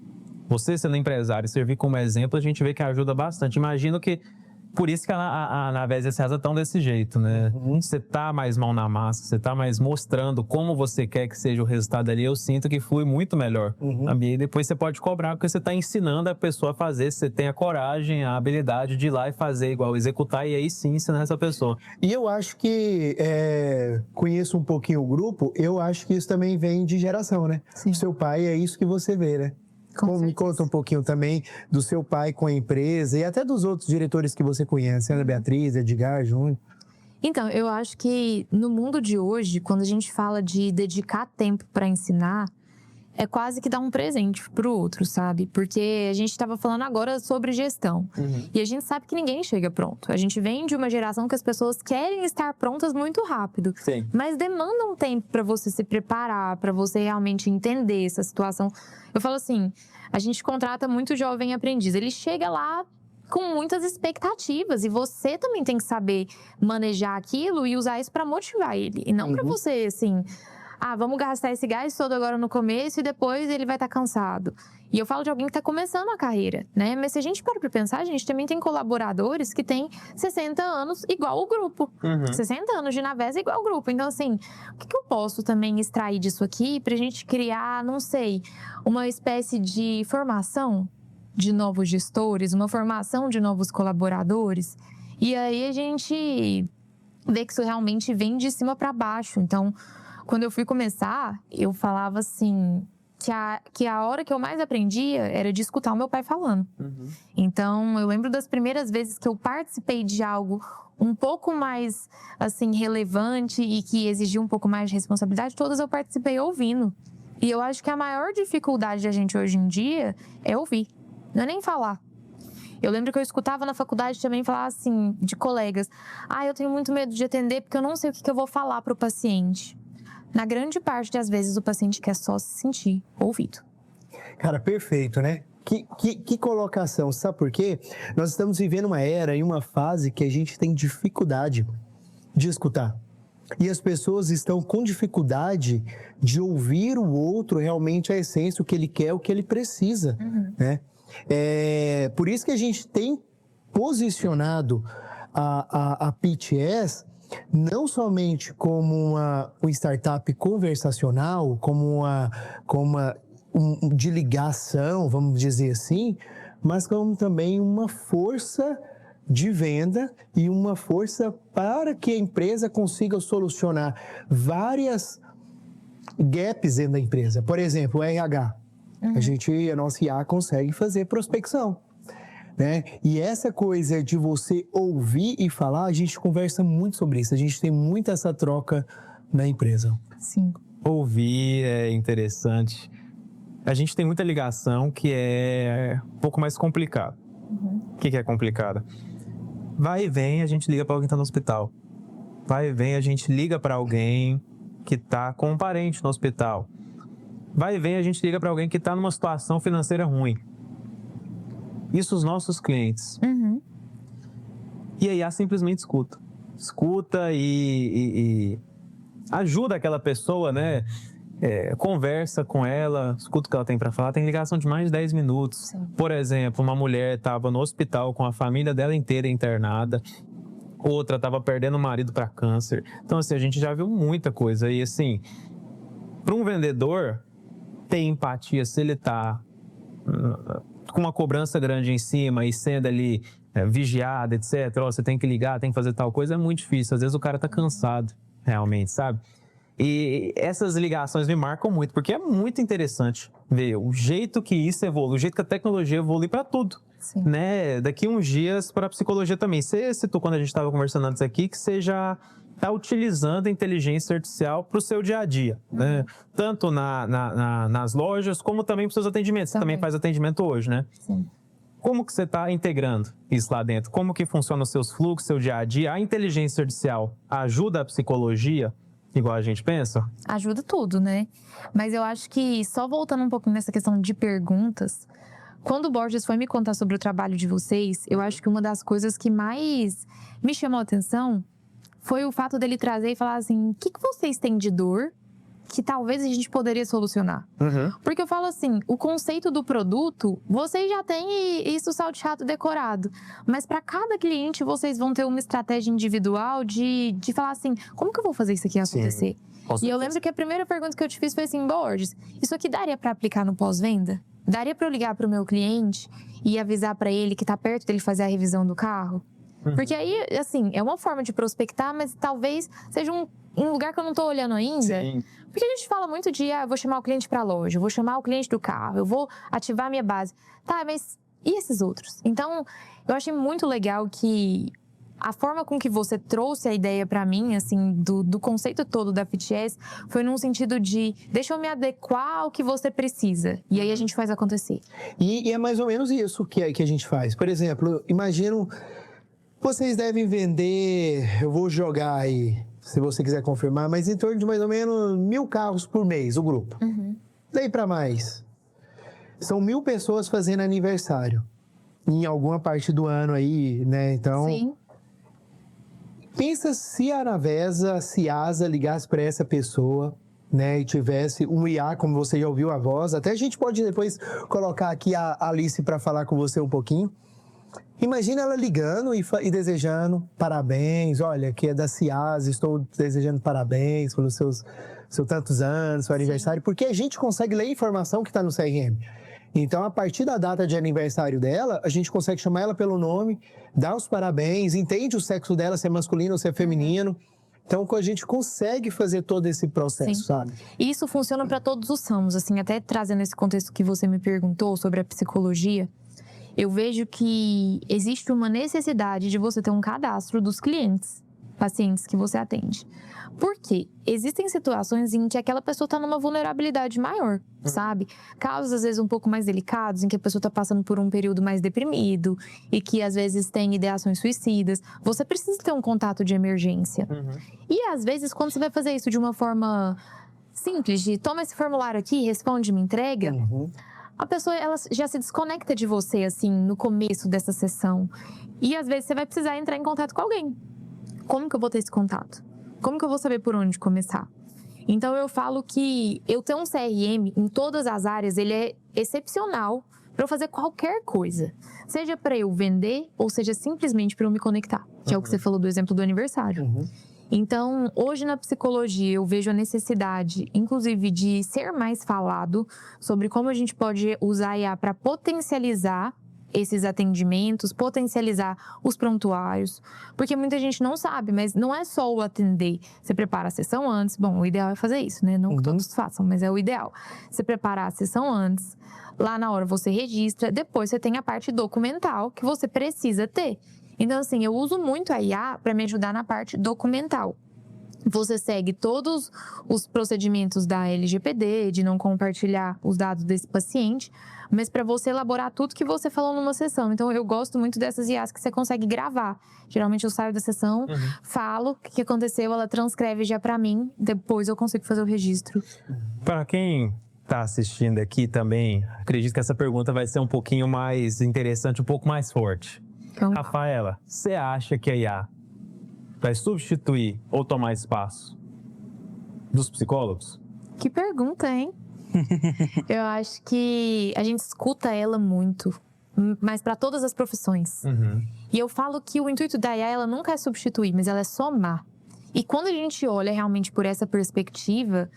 Speaker 2: você sendo empresário, servir como exemplo, a gente vê que ajuda bastante. Imagino que por isso que a Navés e a Ceasa estão desse jeito, né? Você tá mais mão na massa, você tá mais mostrando como você quer que seja o resultado ali. Eu sinto que flui muito melhor. E depois você pode cobrar, porque você tá ensinando a pessoa a fazer. Você tem a coragem, a habilidade de ir lá e fazer igual, executar, e aí sim ensinar essa pessoa.
Speaker 1: E eu acho que, conheço um pouquinho o grupo, eu acho que isso também vem de geração, né? Sim. O seu pai é isso que você vê, né? Me conta um pouquinho também do seu pai com a empresa e até dos outros diretores que você conhece, Ana Beatriz, Edgar, Júnior.
Speaker 3: Então, eu acho que no mundo de hoje, quando a gente fala de dedicar tempo para ensinar, é quase que dar um presente pro outro, sabe? Porque a gente estava falando agora sobre gestão. E a gente sabe que ninguém chega pronto. A gente vem de uma geração que as pessoas querem estar prontas muito rápido.
Speaker 2: Sim.
Speaker 3: Mas demanda um tempo para você se preparar, para você realmente entender essa situação. Eu falo assim, a gente contrata muito jovem aprendiz. Ele chega lá com muitas expectativas e você também tem que saber manejar aquilo e usar isso para motivar ele. E não para você, assim... vamos gastar esse gás todo agora no começo e depois ele vai estar cansado. E eu falo de alguém que está começando a carreira, né? Mas se a gente para pensar, a gente também tem colaboradores que têm 60 anos igual o grupo. 60 anos de Navés igual o grupo. Então, assim, o que eu posso também extrair disso aqui para a gente criar, não sei, uma espécie de formação de novos gestores, uma formação de novos colaboradores? E aí a gente vê que isso realmente vem de cima para baixo. Então, quando eu fui começar, eu falava assim, que a hora que eu mais aprendia era de escutar o meu pai falando. Então, eu lembro das primeiras vezes que eu participei de algo um pouco mais, assim, relevante e que exigia um pouco mais de responsabilidade, todas eu participei ouvindo. E eu acho que a maior dificuldade da gente hoje em dia é ouvir, não é nem falar. Eu lembro que eu escutava na faculdade também falar assim, de colegas, eu tenho muito medo de atender porque eu não sei o que eu vou falar para o paciente. Na grande parte das vezes, o paciente quer só se sentir ouvido.
Speaker 1: Cara, perfeito, né? Que colocação, sabe por quê? Nós estamos vivendo uma era e uma fase que a gente tem dificuldade de escutar. E as pessoas estão com dificuldade de ouvir o outro realmente a essência, o que ele quer, o que ele precisa, né? Por isso que a gente tem posicionado a PTS não somente como uma startup conversacional, como de ligação, vamos dizer assim, mas como também uma força de venda e uma força para que a empresa consiga solucionar várias gaps dentro da empresa. Por exemplo, o RH. A nossa IA consegue fazer prospecção, né? E essa coisa de você ouvir e falar, a gente conversa muito sobre isso. A gente tem muito essa troca na empresa.
Speaker 3: Sim.
Speaker 2: Ouvir é interessante. A gente tem muita ligação que é um pouco mais complicado. O que é complicado? Vai e vem, a gente liga para alguém que está no hospital. Vai e vem, a gente liga para alguém que está com um parente no hospital. Vai e vem, a gente liga para alguém que está numa situação financeira ruim. Isso os nossos clientes. E a IA simplesmente escuta. Escuta e ajuda aquela pessoa, né? Conversa com ela, escuta o que ela tem para falar. Tem ligação de mais de 10 minutos.
Speaker 3: Sim.
Speaker 2: Por exemplo, uma mulher estava no hospital com a família dela inteira internada. Outra estava perdendo o marido para câncer. Então, assim, a gente já viu muita coisa. E, assim, para um vendedor ter empatia, se ele está com uma cobrança grande em cima e sendo ali vigiado, etc. Você tem que ligar, tem que fazer tal coisa, é muito difícil. Às vezes o cara está cansado, realmente, sabe? E essas ligações me marcam muito, porque é muito interessante ver o jeito que isso evolui, o jeito que a tecnologia evolui para tudo.
Speaker 3: Sim.
Speaker 2: Né? Daqui uns dias para a psicologia também. Você citou quando a gente estava conversando antes aqui que você já está utilizando a inteligência artificial para o seu dia a dia, né? Tanto nas lojas como também para os seus atendimentos. Você também faz atendimento hoje, né?
Speaker 3: Sim.
Speaker 2: Como que você está integrando isso lá dentro? Como que funciona os seus fluxos, seu dia a dia? A inteligência artificial ajuda a psicologia igual a gente pensa?
Speaker 3: Ajuda tudo, né? Mas eu acho que, só voltando um pouquinho nessa questão de perguntas, quando o Borges foi me contar sobre o trabalho de vocês, eu acho que uma das coisas que mais me chamou a atenção foi o fato dele trazer e falar assim, o que vocês têm de dor que talvez a gente poderia solucionar? Porque eu falo assim, o conceito do produto, vocês já têm isso salteado decorado. Mas para cada cliente, vocês vão ter uma estratégia individual de falar assim, como que eu vou fazer isso aqui acontecer? E eu lembro que a primeira pergunta que eu te fiz foi assim, Borges, isso aqui daria para aplicar no pós-venda? Daria para eu ligar para o meu cliente e avisar para ele que tá perto dele fazer a revisão do carro? Porque aí, assim, é uma forma de prospectar, mas talvez seja um lugar que eu não tô olhando ainda.
Speaker 2: Sim.
Speaker 3: Porque a gente fala muito de, eu vou chamar o cliente para a loja, eu vou chamar o cliente do carro, eu vou ativar a minha base. Tá, mas e esses outros? Então, eu achei muito legal que a forma com que você trouxe a ideia para mim, assim, do conceito todo da FitS, foi num sentido de, deixa eu me adequar ao que você precisa. E aí a gente faz acontecer.
Speaker 1: E é mais ou menos isso que a gente faz. Por exemplo, imagino, vocês devem vender, eu vou jogar aí, se você quiser confirmar, mas em torno de mais ou menos 1.000 carros por mês, o grupo. Daí para mais. São 1.000 pessoas fazendo aniversário em alguma parte do ano aí, né? Então,
Speaker 3: Sim.
Speaker 1: Pensa se a Anavesa, se a Asa ligasse para essa pessoa, né, e tivesse um IA, como você já ouviu a voz. Até a gente pode depois colocar aqui a Alice para falar com você um pouquinho. Imagina ela ligando e desejando parabéns. Olha, aqui é da Ciasa, estou desejando parabéns pelos seus tantos anos, seu aniversário. Porque a gente consegue ler a informação que está no CRM. Então, a partir da data de aniversário dela, a gente consegue chamar ela pelo nome, dar os parabéns, entende o sexo dela, se é masculino ou se é feminino. Então, a gente consegue fazer todo esse processo, sabe?
Speaker 3: E isso funciona para todos os ramos, assim, até trazendo esse contexto que você me perguntou sobre a psicologia. Eu vejo que existe uma necessidade de você ter um cadastro dos clientes, pacientes que você atende. Por quê? Existem situações em que aquela pessoa está numa vulnerabilidade maior, sabe? Casos, às vezes, um pouco mais delicados, em que a pessoa está passando por um período mais deprimido e que, às vezes, tem ideações suicidas. Você precisa ter um contato de emergência. E, às vezes, quando você vai fazer isso de uma forma simples, de toma esse formulário aqui, responde, me entrega... A pessoa, ela já se desconecta de você, assim, no começo dessa sessão. E, às vezes, você vai precisar entrar em contato com alguém. Como que eu vou ter esse contato? Como que eu vou saber por onde começar? Então, eu falo que eu ter um CRM em todas as áreas, ele é excepcional para eu fazer qualquer coisa. Seja para eu vender, ou seja simplesmente para eu me conectar. Que é o que você falou do exemplo do aniversário. Então, hoje na psicologia, eu vejo a necessidade, inclusive, de ser mais falado sobre como a gente pode usar a IA para potencializar esses atendimentos, potencializar os prontuários, porque muita gente não sabe, mas não é só o atender. Você prepara a sessão antes, bom, o ideal é fazer isso, né? Não que todos façam, mas é o ideal. Você prepara a sessão antes, lá na hora você registra, depois você tem a parte documental que você precisa ter. Então, assim, eu uso muito a IA para me ajudar na parte documental. Você segue todos os procedimentos da LGPD, de não compartilhar os dados desse paciente, mas para você elaborar tudo que você falou numa sessão. Então, eu gosto muito dessas IAs que você consegue gravar. Geralmente, eu saio da sessão, falo o que aconteceu, ela transcreve já para mim, depois eu consigo fazer o registro.
Speaker 2: Para quem está assistindo aqui também, acredito que essa pergunta vai ser um pouquinho mais interessante, um pouco mais forte.
Speaker 3: Então,
Speaker 2: Rafaela, você acha que a IA vai substituir ou tomar espaço dos psicólogos?
Speaker 3: que pergunta, hein? Eu acho que a gente escuta ela muito, mas para todas as profissões. E eu falo que o intuito da IA, ela nunca é substituir, mas ela é somar. E quando a gente olha realmente por essa perspectiva,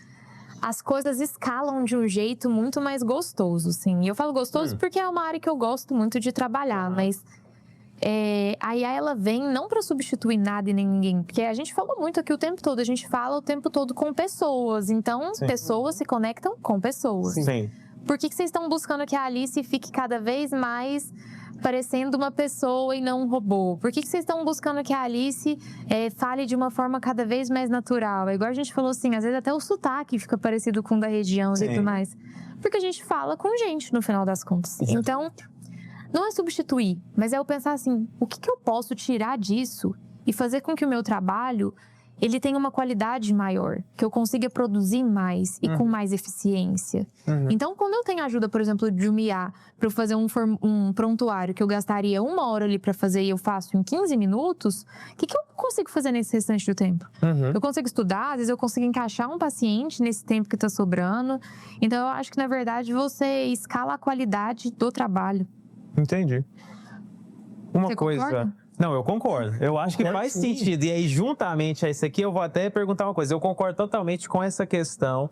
Speaker 3: as coisas escalam de um jeito muito mais gostoso, assim. E eu falo gostoso porque é uma área que eu gosto muito de trabalhar, mas a IA, ela vem não para substituir nada e nem ninguém, porque a gente falou muito aqui o tempo todo, a gente fala o tempo todo com pessoas, então pessoas se conectam com pessoas.
Speaker 2: Sim.
Speaker 3: Por que vocês estão buscando que a Alice fique cada vez mais parecendo uma pessoa e não um robô? Por que vocês estão buscando que a Alice fale de uma forma cada vez mais natural? É igual a gente falou assim, às vezes até o sotaque fica parecido com o da região e tudo mais. Porque a gente fala com gente, no final das contas. Então, não é substituir, mas é eu pensar assim, o que eu posso tirar disso e fazer com que o meu trabalho ele tenha uma qualidade maior, que eu consiga produzir mais e com mais eficiência. Então, quando eu tenho ajuda, por exemplo, de uma IA para eu fazer um prontuário que eu gastaria 1 hora ali para fazer e eu faço em 15 minutos, o que eu consigo fazer nesse restante do tempo? Eu consigo estudar, às vezes eu consigo encaixar um paciente nesse tempo que está sobrando. Então, eu acho que, na verdade, você escala a qualidade do trabalho.
Speaker 2: Entendi. Uma
Speaker 3: Você
Speaker 2: coisa...
Speaker 3: concorda?
Speaker 2: Não, eu concordo. Eu acho que faz sentido. E aí, juntamente a isso aqui, eu vou até perguntar uma coisa. Eu concordo totalmente com essa questão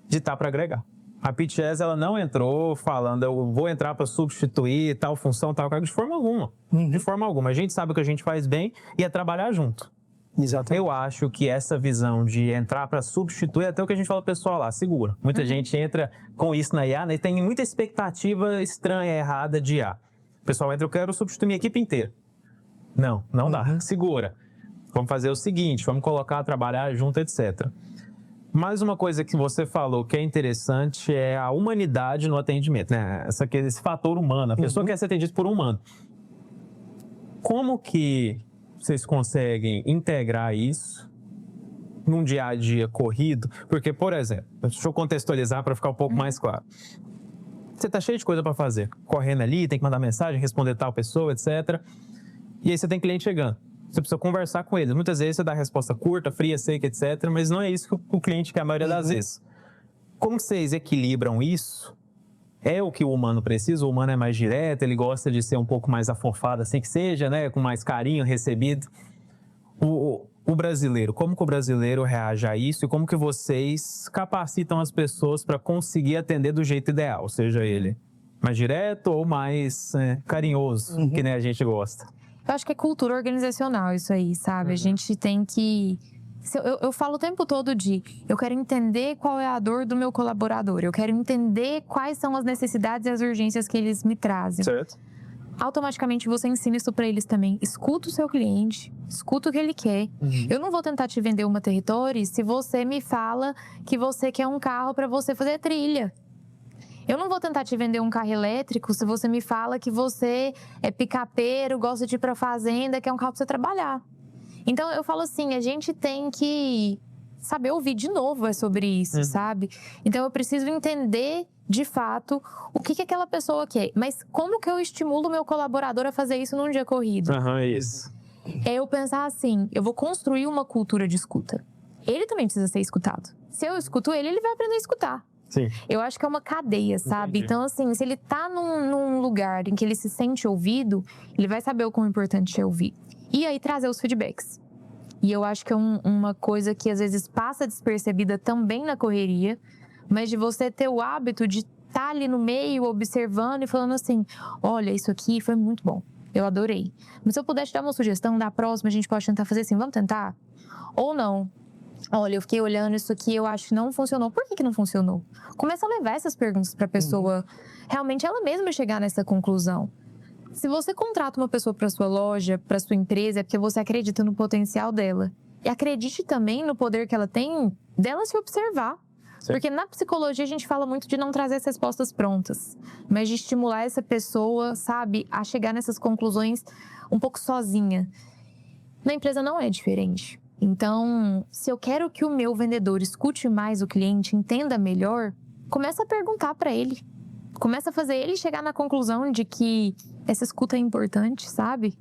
Speaker 2: de estar para agregar. A Pitches, ela não entrou falando, eu vou entrar para substituir tal função, tal cargo, de forma alguma. De forma alguma. A gente sabe o que a gente faz bem e é trabalhar junto.
Speaker 1: Exatamente.
Speaker 2: Eu acho que essa visão de entrar para substituir, até o que a gente fala pro pessoal lá, segura. Muita gente entra com isso na IA, né, e tem muita expectativa estranha, errada de IA. O pessoal entra, eu quero substituir minha equipe inteira. Não dá. Segura. Vamos fazer o seguinte, vamos colocar, trabalhar junto, etc. Mais uma coisa que você falou que é interessante é a humanidade no atendimento, né? Esse fator humano. A pessoa quer ser atendida por um humano. Como que vocês conseguem integrar isso num dia a dia corrido? Porque, por exemplo, deixa eu contextualizar para ficar um pouco mais claro. Você tá cheio de coisa para fazer. Correndo ali, tem que mandar mensagem, responder tal pessoa, etc. E aí você tem cliente chegando. Você precisa conversar com eles. Muitas vezes você dá resposta curta, fria, seca, etc. Mas não é isso que o cliente quer a maioria das vezes. Como vocês equilibram isso? É o que o humano precisa? O humano é mais direto, ele gosta de ser um pouco mais afofado, assim que seja, né? Com mais carinho recebido. O brasileiro, como que o brasileiro reage a isso? E como que vocês capacitam as pessoas para conseguir atender do jeito ideal? Seja ele mais direto ou mais carinhoso, que nem a gente gosta.
Speaker 3: Eu acho que é cultura organizacional isso aí, sabe? A gente tem que... Eu falo o tempo todo eu quero entender qual é a dor do meu colaborador. Eu quero entender quais são as necessidades e as urgências que eles me trazem.
Speaker 2: Certo.
Speaker 3: Automaticamente você ensina isso para eles também. Escuta o seu cliente, escuta o que ele quer. Eu não vou tentar te vender uma Territory se você me fala que você quer um carro para você fazer trilha. Eu não vou tentar te vender um carro elétrico se você me fala que você é picapeiro, gosta de ir pra fazenda, quer um carro pra você trabalhar. Então, eu falo assim, a gente tem que saber ouvir de novo sobre isso, sabe? Então, eu preciso entender, de fato, o que aquela pessoa quer. Mas como que eu estimulo o meu colaborador a fazer isso num dia corrido?
Speaker 2: Isso.
Speaker 3: É eu pensar assim, eu vou construir uma cultura de escuta. Ele também precisa ser escutado. Se eu escuto ele, ele vai aprender a escutar.
Speaker 2: Sim.
Speaker 3: Eu acho que é uma cadeia, sabe?
Speaker 2: Entendi.
Speaker 3: Então, assim, se ele tá num lugar em que ele se sente ouvido, ele vai saber o quão importante é ouvir. E aí, trazer os feedbacks. E eu acho que é uma coisa que, às vezes, passa despercebida também na correria, mas de você ter o hábito de tá ali no meio, observando e falando assim, olha, isso aqui foi muito bom, eu adorei. Mas se eu puder te dar uma sugestão, da próxima a gente pode tentar fazer assim, vamos tentar? Ou não? Olha, eu fiquei olhando isso aqui, eu acho que não funcionou. Por que não funcionou? Começa a levar essas perguntas para a pessoa, realmente ela mesma chegar nessa conclusão. Se você contrata uma pessoa para sua loja, para sua empresa, é porque você acredita no potencial dela. E acredite também no poder que ela tem dela se observar. Certo. Porque na psicologia a gente fala muito de não trazer as respostas prontas, mas de estimular essa pessoa, sabe, a chegar nessas conclusões um pouco sozinha. Na empresa não é diferente. Então, se eu quero que o meu vendedor escute mais o cliente, entenda melhor, começa a perguntar para ele. Começa a fazer ele chegar na conclusão de que essa escuta é importante, sabe?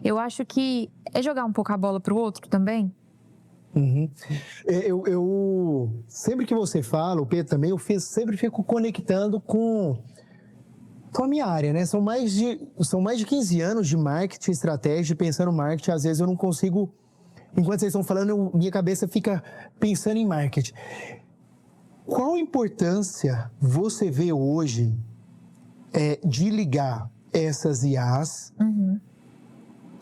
Speaker 3: Eu acho que é jogar um pouco a bola pro outro também.
Speaker 1: Uhum. Sempre que você fala, o Pedro também, sempre fico conectando com a minha área, né? São mais de 15 anos de marketing, estratégia, pensando em marketing. Às vezes eu não consigo, enquanto vocês estão falando, minha cabeça fica pensando em marketing. Qual a importância você vê hoje de ligar essas IAs?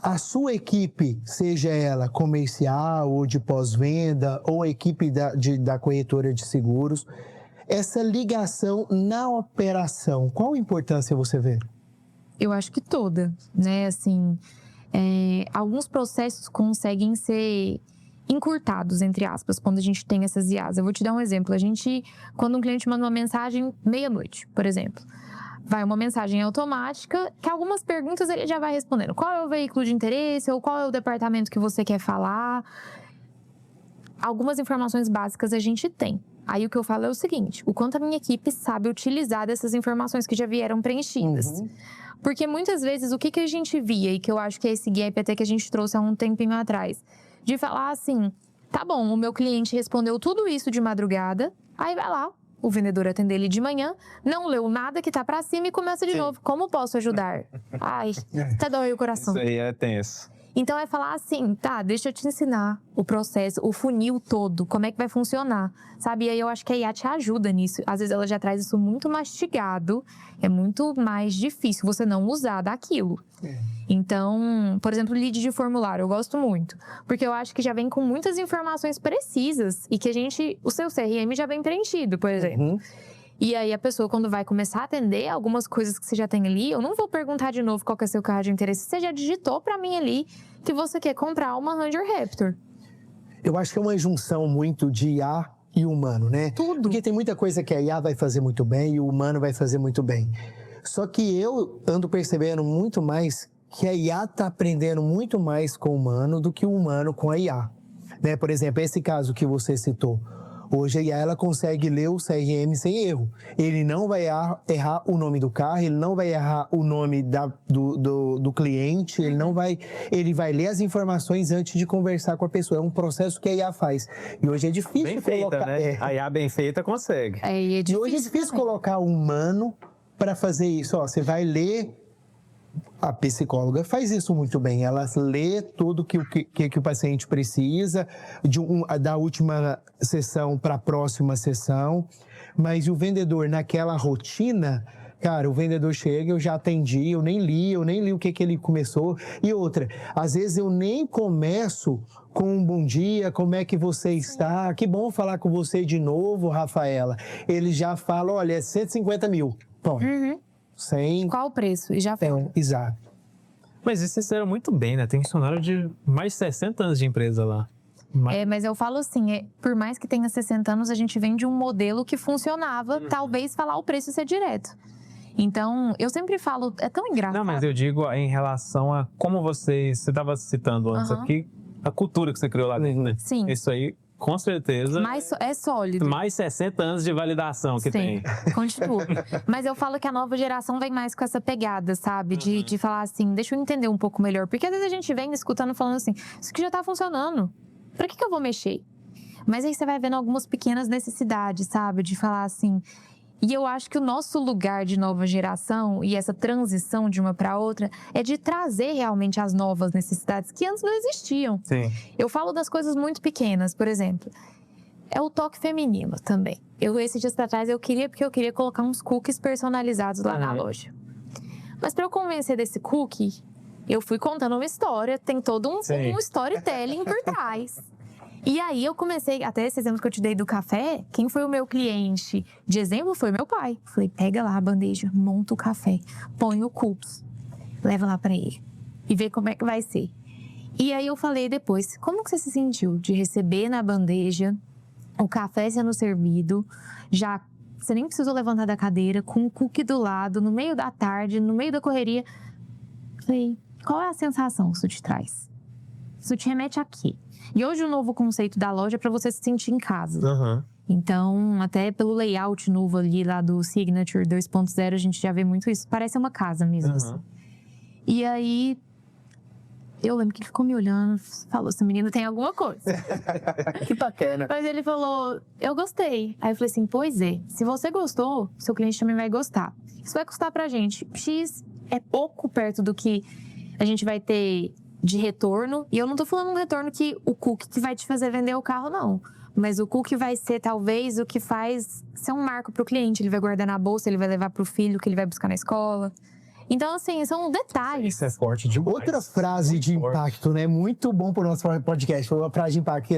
Speaker 1: A sua equipe, seja ela comercial ou de pós-venda, ou a equipe da corretora de seguros, essa ligação na operação, qual a importância você vê?
Speaker 3: Eu acho que toda, né? Assim, alguns processos conseguem ser encurtados, entre aspas, quando a gente tem essas IAs. Eu vou te dar um exemplo. Quando um cliente manda uma mensagem meia-noite, por exemplo, vai uma mensagem automática, que algumas perguntas ele já vai respondendo. Qual é o veículo de interesse? Ou qual é o departamento que você quer falar? Algumas informações básicas a gente tem. Aí o que eu falo é o seguinte, o quanto a minha equipe sabe utilizar dessas informações que já vieram preenchidas. Porque muitas vezes o que a gente via, e que eu acho que é esse gap até que a gente trouxe há um tempinho atrás, de falar assim, tá bom, o meu cliente respondeu tudo isso de madrugada, aí vai lá, o vendedor atende ele de manhã, não leu nada que tá pra cima e começa de novo. Como posso ajudar? Ai, até dói o coração.
Speaker 2: Isso aí é tenso.
Speaker 3: Então é falar assim, tá, deixa eu te ensinar o processo, o funil todo, como é que vai funcionar, sabe? E aí eu acho que a IA te ajuda nisso. Às vezes ela já traz isso muito mastigado, é muito mais difícil você não usar daquilo. Então, por exemplo, lead de formulário, eu gosto muito, porque eu acho que já vem com muitas informações precisas e que o seu CRM já vem preenchido, por exemplo. E aí a pessoa, quando vai começar a atender algumas coisas que você já tem ali, eu não vou perguntar de novo qual que é seu carro de interesse. Você já digitou pra mim ali que você quer comprar uma Ranger Raptor.
Speaker 1: Eu acho que é uma junção muito de IA e humano, né?
Speaker 3: Tudo.
Speaker 1: Porque tem muita coisa que a IA vai fazer muito bem e o humano vai fazer muito bem. Só que eu ando percebendo muito mais que a IA tá aprendendo muito mais com o humano do que o humano com a IA. Né? Por exemplo, esse caso que você citou. Hoje a IA ela consegue ler o CRM sem erro. Ele não vai errar o nome do carro, ele não vai errar o nome do cliente, ele vai ler as informações antes de conversar com a pessoa. É um processo que a IA faz. E hoje é difícil
Speaker 2: bem feita,
Speaker 1: colocar...
Speaker 2: né? A IA bem feita consegue.
Speaker 1: E hoje é difícil colocar o humano para fazer isso. Ó, você vai ler... A psicóloga faz isso muito bem. Ela lê tudo que o paciente precisa, da última sessão para a próxima sessão. Mas o vendedor, naquela rotina, cara, o vendedor chega, eu já atendi, eu nem li o que ele começou. E outra, às vezes eu nem começo com um bom dia, como é que você está? Que bom falar com você de novo, Rafaela. Ele já fala, olha, é 150 mil. Bom. Sem...
Speaker 3: Qual o preço? E já foi.
Speaker 1: Exato.
Speaker 2: Mas isso vocês fizeram muito bem, né? Tem funcionário de mais de 60 anos de empresa lá.
Speaker 3: Mas eu falo assim, por mais que tenha 60 anos, a gente vem de um modelo que funcionava, talvez falar o preço ser direto. Então, eu sempre falo, é tão engraçado.
Speaker 2: Não, mas eu digo em relação a como você estava citando antes aqui, a cultura que você criou lá dentro, né?
Speaker 3: Sim.
Speaker 2: Isso aí... Com certeza.
Speaker 3: É sólido.
Speaker 2: Mais 60 anos de validação que tem.
Speaker 3: Continua. Mas eu falo que a nova geração vem mais com essa pegada, sabe? De falar assim, deixa eu entender um pouco melhor. Porque às vezes a gente vem escutando falando assim, isso aqui já tá funcionando. Pra que eu vou mexer? Mas aí você vai vendo algumas pequenas necessidades, sabe? De falar assim... E eu acho que o nosso lugar de nova geração e essa transição de uma para outra é de trazer realmente as novas necessidades que antes não existiam.
Speaker 2: Sim.
Speaker 3: Eu falo das coisas muito pequenas, por exemplo. é o toque feminino também. Esses dias pra trás, porque eu queria colocar uns cookies personalizados lá na loja. Mas para eu convencer desse cookie, eu fui contando uma história, tem todo um storytelling por trás. E aí eu comecei, até esse exemplo que eu te dei do café, quem foi o meu cliente de exemplo foi meu pai. Falei, pega lá a bandeja, monta o café, põe o cookies, leva lá pra ele e vê como é que vai ser. E aí eu falei depois, como que você se sentiu de receber na bandeja o café sendo servido, já você nem precisou levantar da cadeira, com o cookie do lado, no meio da tarde, no meio da correria. Falei, qual é a sensação que isso te traz? Isso te remete a quê? E hoje o novo conceito da loja é para você se sentir em casa.
Speaker 2: Uhum.
Speaker 3: Então, até pelo layout novo ali lá do Signature 2.0, a gente já vê muito isso. Parece uma casa mesmo. Assim. E aí, eu lembro que ele ficou me olhando, falou, esse menino tem alguma coisa.
Speaker 1: Que bacana.
Speaker 3: Mas ele falou, eu gostei. Aí eu falei assim, pois é, se você gostou, seu cliente também vai gostar. Isso vai custar pra gente. X é pouco perto do que a gente vai ter de retorno. E eu não tô falando um retorno que o cookie que vai te fazer vender o carro, não. Mas o cookie vai ser, talvez, o que faz ser um marco pro cliente. Ele vai guardar na bolsa, ele vai levar pro filho, que ele vai buscar na escola. Então, assim, são detalhes.
Speaker 2: Isso é forte demais.
Speaker 1: Outra frase de impacto, né? Muito bom para o nosso podcast. Foi uma frase de impacto.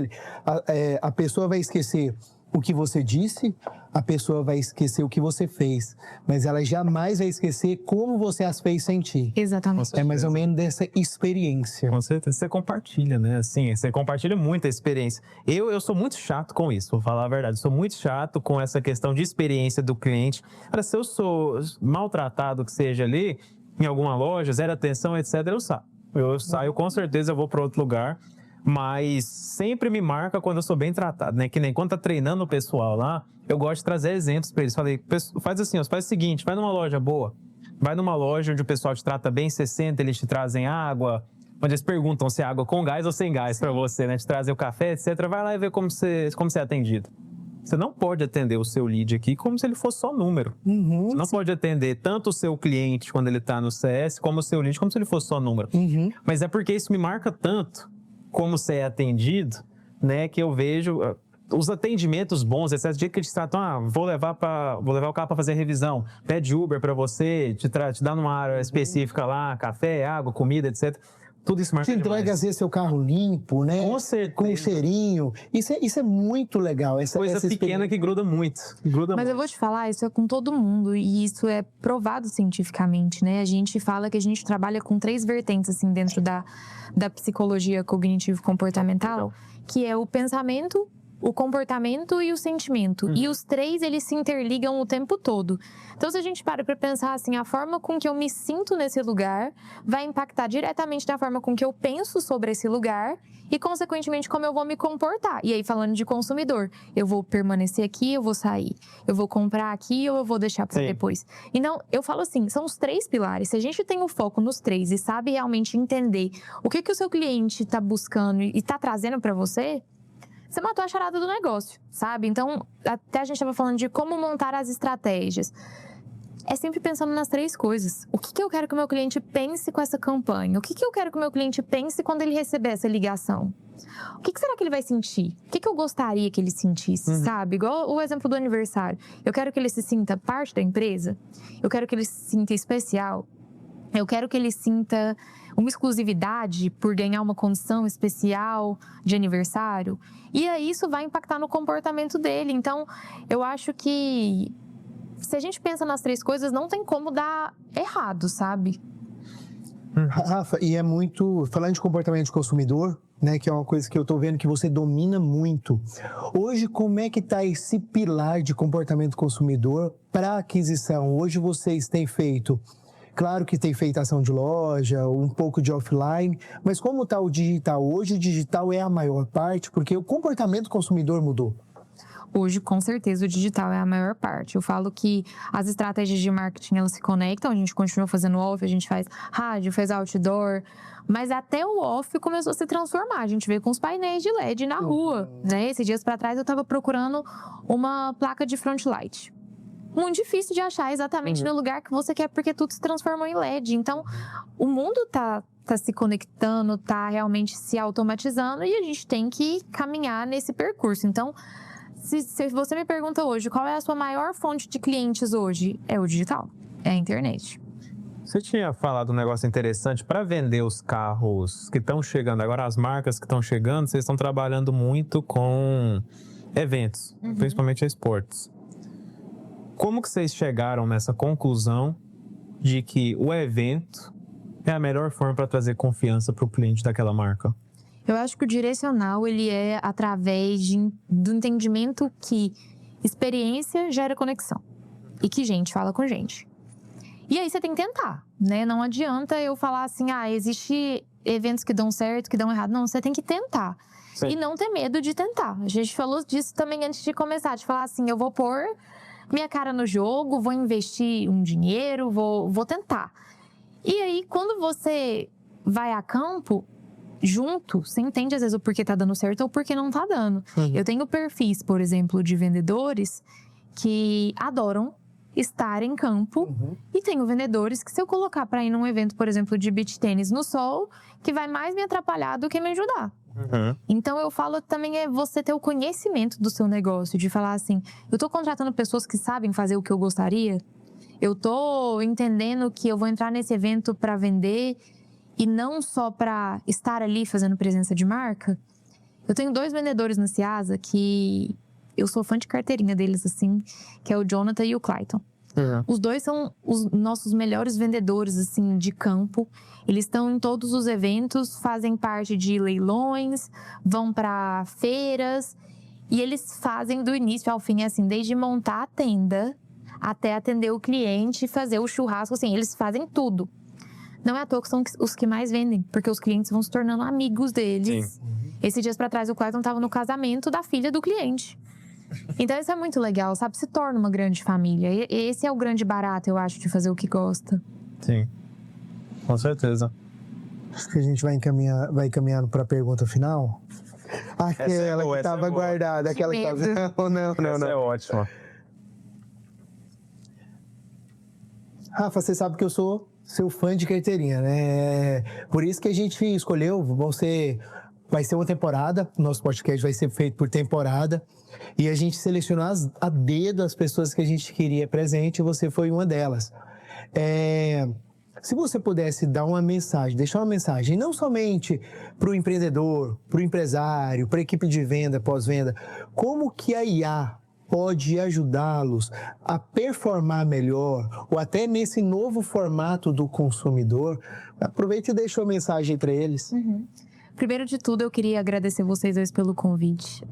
Speaker 1: A pessoa vai esquecer o que você disse, a pessoa vai esquecer o que você fez, mas ela jamais vai esquecer como você as fez sentir.
Speaker 3: Exatamente.
Speaker 1: É mais ou menos dessa experiência.
Speaker 2: Com certeza. Você compartilha, né? Assim, você compartilha muita experiência. Eu sou muito chato com isso, vou falar a verdade. Eu sou muito chato com essa questão de experiência do cliente. Cara, se eu sou maltratado que seja ali, em alguma loja, zero atenção, etc., eu saio. Eu saio, com certeza, eu vou para outro lugar. Mas sempre me marca quando eu sou bem tratado, né? Que nem quando tá treinando o pessoal lá, eu gosto de trazer exemplos para eles. Falei, faz assim, faz o seguinte, vai numa loja boa, vai numa loja onde o pessoal te trata bem, você senta, eles te trazem água, onde eles perguntam se é água com gás ou sem gás para você, né? Te trazer o café, etc. Vai lá e vê como você é atendido. Você não pode atender o seu lead aqui como se ele fosse só número.
Speaker 1: Uhum,
Speaker 2: você não pode atender tanto o seu cliente quando ele tá no CS, como o seu lead, como se ele fosse só número.
Speaker 1: Uhum.
Speaker 2: Mas é porque isso me marca tanto como você é atendido, né, que eu vejo os atendimentos bons, esse dia que eles tratam, vou levar o carro para fazer revisão, pede Uber para você, te dá numa área específica lá, café, água, comida, etc. Tudo isso marca
Speaker 1: demais. Te entrega, às vezes, seu carro limpo, né?
Speaker 2: Com certeza.
Speaker 1: Com um cheirinho. Isso é muito legal.
Speaker 2: Coisa pequena que gruda muito.
Speaker 3: Mas eu vou te falar, isso é com todo mundo e isso é provado cientificamente, né? A gente fala que a gente trabalha com 3 vertentes, assim, dentro da psicologia cognitivo-comportamental, que é o pensamento, o comportamento e o sentimento. E os 3, eles se interligam o tempo todo. Então, se a gente para pensar assim, a forma com que eu me sinto nesse lugar vai impactar diretamente da forma com que eu penso sobre esse lugar e, consequentemente, como eu vou me comportar. E aí, falando de consumidor, eu vou permanecer aqui, eu vou sair. Eu vou comprar aqui ou eu vou deixar para depois. Então, eu falo assim, são os 3 pilares. Se a gente tem o foco nos 3 e sabe realmente entender o que o seu cliente está buscando e está trazendo para você matou a charada do negócio, sabe? Então, até a gente estava falando de como montar as estratégias. É sempre pensando nas 3 coisas. O que eu quero que o meu cliente pense com essa campanha? O que eu quero que o meu cliente pense quando ele receber essa ligação? O que será que ele vai sentir? O que eu gostaria que ele sentisse, sabe? Igual o exemplo do aniversário. Eu quero que ele se sinta parte da empresa. Eu quero que ele se sinta especial. Eu quero que ele sinta uma exclusividade por ganhar uma condição especial de aniversário. E aí isso vai impactar no comportamento dele. Então, eu acho que se a gente pensa nas 3 coisas, não tem como dar errado, sabe?
Speaker 1: Rafa, e é muito... Falando de comportamento de consumidor, né, que é uma coisa que eu tô vendo que você domina muito. Hoje, como é que tá esse pilar de comportamento do consumidor para aquisição? Hoje vocês têm feito... Claro que tem feito ação de loja, um pouco de offline, mas como está o digital? Hoje o digital é a maior parte, porque o comportamento do consumidor mudou.
Speaker 3: Hoje, com certeza, o digital é a maior parte. Eu falo que as estratégias de marketing, elas se conectam, a gente continua fazendo off, a gente faz rádio, faz outdoor, mas até o off começou a se transformar. A gente vê com os painéis de LED na rua, né? Esses dias para trás eu estava procurando uma placa de front light. Muito difícil de achar exatamente no lugar que você quer, porque tudo se transformou em LED. Então, o mundo tá se conectando, tá realmente se automatizando e a gente tem que caminhar nesse percurso. Então, se você me pergunta hoje, qual é a sua maior fonte de clientes hoje? É o digital, é a internet.
Speaker 2: Você tinha falado um negócio interessante para vender os carros que estão chegando agora, as marcas que estão chegando, vocês estão trabalhando muito com eventos, principalmente esportes. Como que vocês chegaram nessa conclusão de que o evento é a melhor forma para trazer confiança para o cliente daquela marca?
Speaker 3: Eu acho que o direcional, ele é através do entendimento que experiência gera conexão e que gente fala com gente. E aí você tem que tentar, né? Não adianta eu falar assim, existe eventos que dão certo, que dão errado. Não, você tem que tentar. Sim. E não ter medo de tentar. A gente falou disso também antes de começar, de falar assim, eu vou pôr minha cara no jogo, vou investir um dinheiro, vou tentar. E aí, quando você vai a campo, junto, você entende às vezes o porquê tá dando certo ou o porquê não tá dando. Eu tenho perfis, por exemplo, de vendedores que adoram estar em campo e tenho vendedores que se eu colocar para ir num evento, por exemplo, de beach tênis no sol, que vai mais me atrapalhar do que me ajudar. Então eu falo também é você ter o conhecimento do seu negócio, de falar assim, eu tô contratando pessoas que sabem fazer o que eu gostaria, eu tô entendendo que eu vou entrar nesse evento para vender e não só para estar ali fazendo presença de marca. Eu tenho 2 vendedores na Ciasa que eu sou fã de carteirinha deles, assim, que é o Jonathan e o Clayton. Os 2 são os nossos melhores vendedores, assim, de campo. Eles estão em todos os eventos, fazem parte de leilões, vão para feiras. E eles fazem do início ao fim, assim, desde montar a tenda até atender o cliente, fazer o churrasco, assim, eles fazem tudo. Não é à toa que são os que mais vendem, porque os clientes vão se tornando amigos deles. Sim. Esses dias pra trás, o Clayton estava no casamento da filha do cliente. Então isso é muito legal, sabe? Se torna uma grande família. E esse é o grande barato, eu acho, de fazer o que gosta.
Speaker 2: Sim, com certeza.
Speaker 1: Acho que a gente vai caminhando para a pergunta final. Aquela que estava guardada, aquela que estava... Não.
Speaker 2: Essa é ótima.
Speaker 1: Rafa, você sabe que eu sou seu fã de carteirinha, né? Por isso que a gente escolheu, vai ser uma temporada, nosso podcast vai ser feito por temporada, e a gente selecionou a dedo as pessoas que a gente queria presente, e você foi uma delas. Se você pudesse dar uma mensagem, deixar uma mensagem, não somente para o empreendedor, para o empresário, para a equipe de venda, pós-venda, como que a IA pode ajudá-los a performar melhor, ou até nesse novo formato do consumidor, aproveite e deixe uma mensagem para eles.
Speaker 3: Primeiro de tudo, eu queria agradecer vocês 2 pelo convite.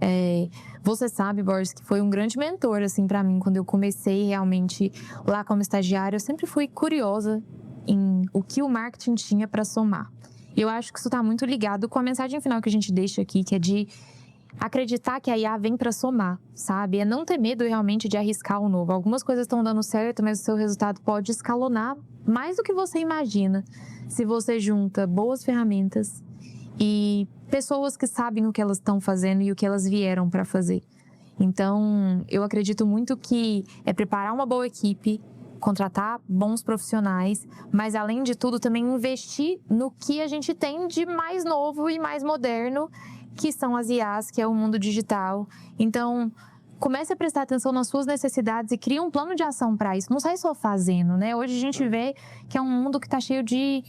Speaker 3: Você sabe, Borges, que foi um grande mentor, assim, para mim, quando eu comecei realmente lá como estagiária. Eu sempre fui curiosa em o que o marketing tinha para somar. E eu acho que isso está muito ligado com a mensagem final que a gente deixa aqui, que é de acreditar que a IA vem para somar, sabe? É não ter medo realmente de arriscar o novo. Algumas coisas estão dando certo, mas o seu resultado pode escalonar mais do que você imagina se você junta boas ferramentas e pessoas que sabem o que elas estão fazendo e o que elas vieram para fazer. Então, eu acredito muito que é preparar uma boa equipe, contratar bons profissionais, mas além de tudo também investir no que a gente tem de mais novo e mais moderno, que são as IAs, que é o mundo digital. Então, comece a prestar atenção nas suas necessidades e crie um plano de ação para isso. Não sai só fazendo, né? Hoje a gente vê que é um mundo que está cheio de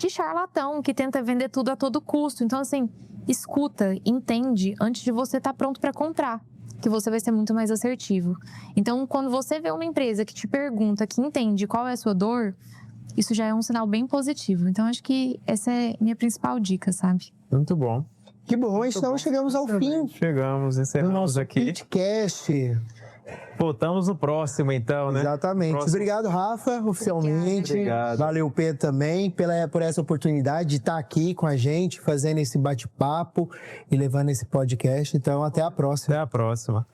Speaker 3: charlatão, que tenta vender tudo a todo custo. Então, assim, escuta, entende antes de você estar pronto para comprar, que você vai ser muito mais assertivo. Então, quando você vê uma empresa que te pergunta, que entende qual é a sua dor, isso já é um sinal bem positivo. Então, acho que essa é a minha principal dica, sabe?
Speaker 2: Muito bom.
Speaker 1: Que bom, então chegamos ao fim.
Speaker 2: Chegamos, encerramos aqui.
Speaker 1: Podcast.
Speaker 2: Voltamos no próximo, então, né?
Speaker 1: Exatamente. Obrigado, Rafa, oficialmente.
Speaker 2: Obrigado.
Speaker 1: Valeu, Pedro, também, por essa oportunidade de estar aqui com a gente, fazendo esse bate-papo e levando esse podcast. Então, até a próxima.
Speaker 2: Até a próxima.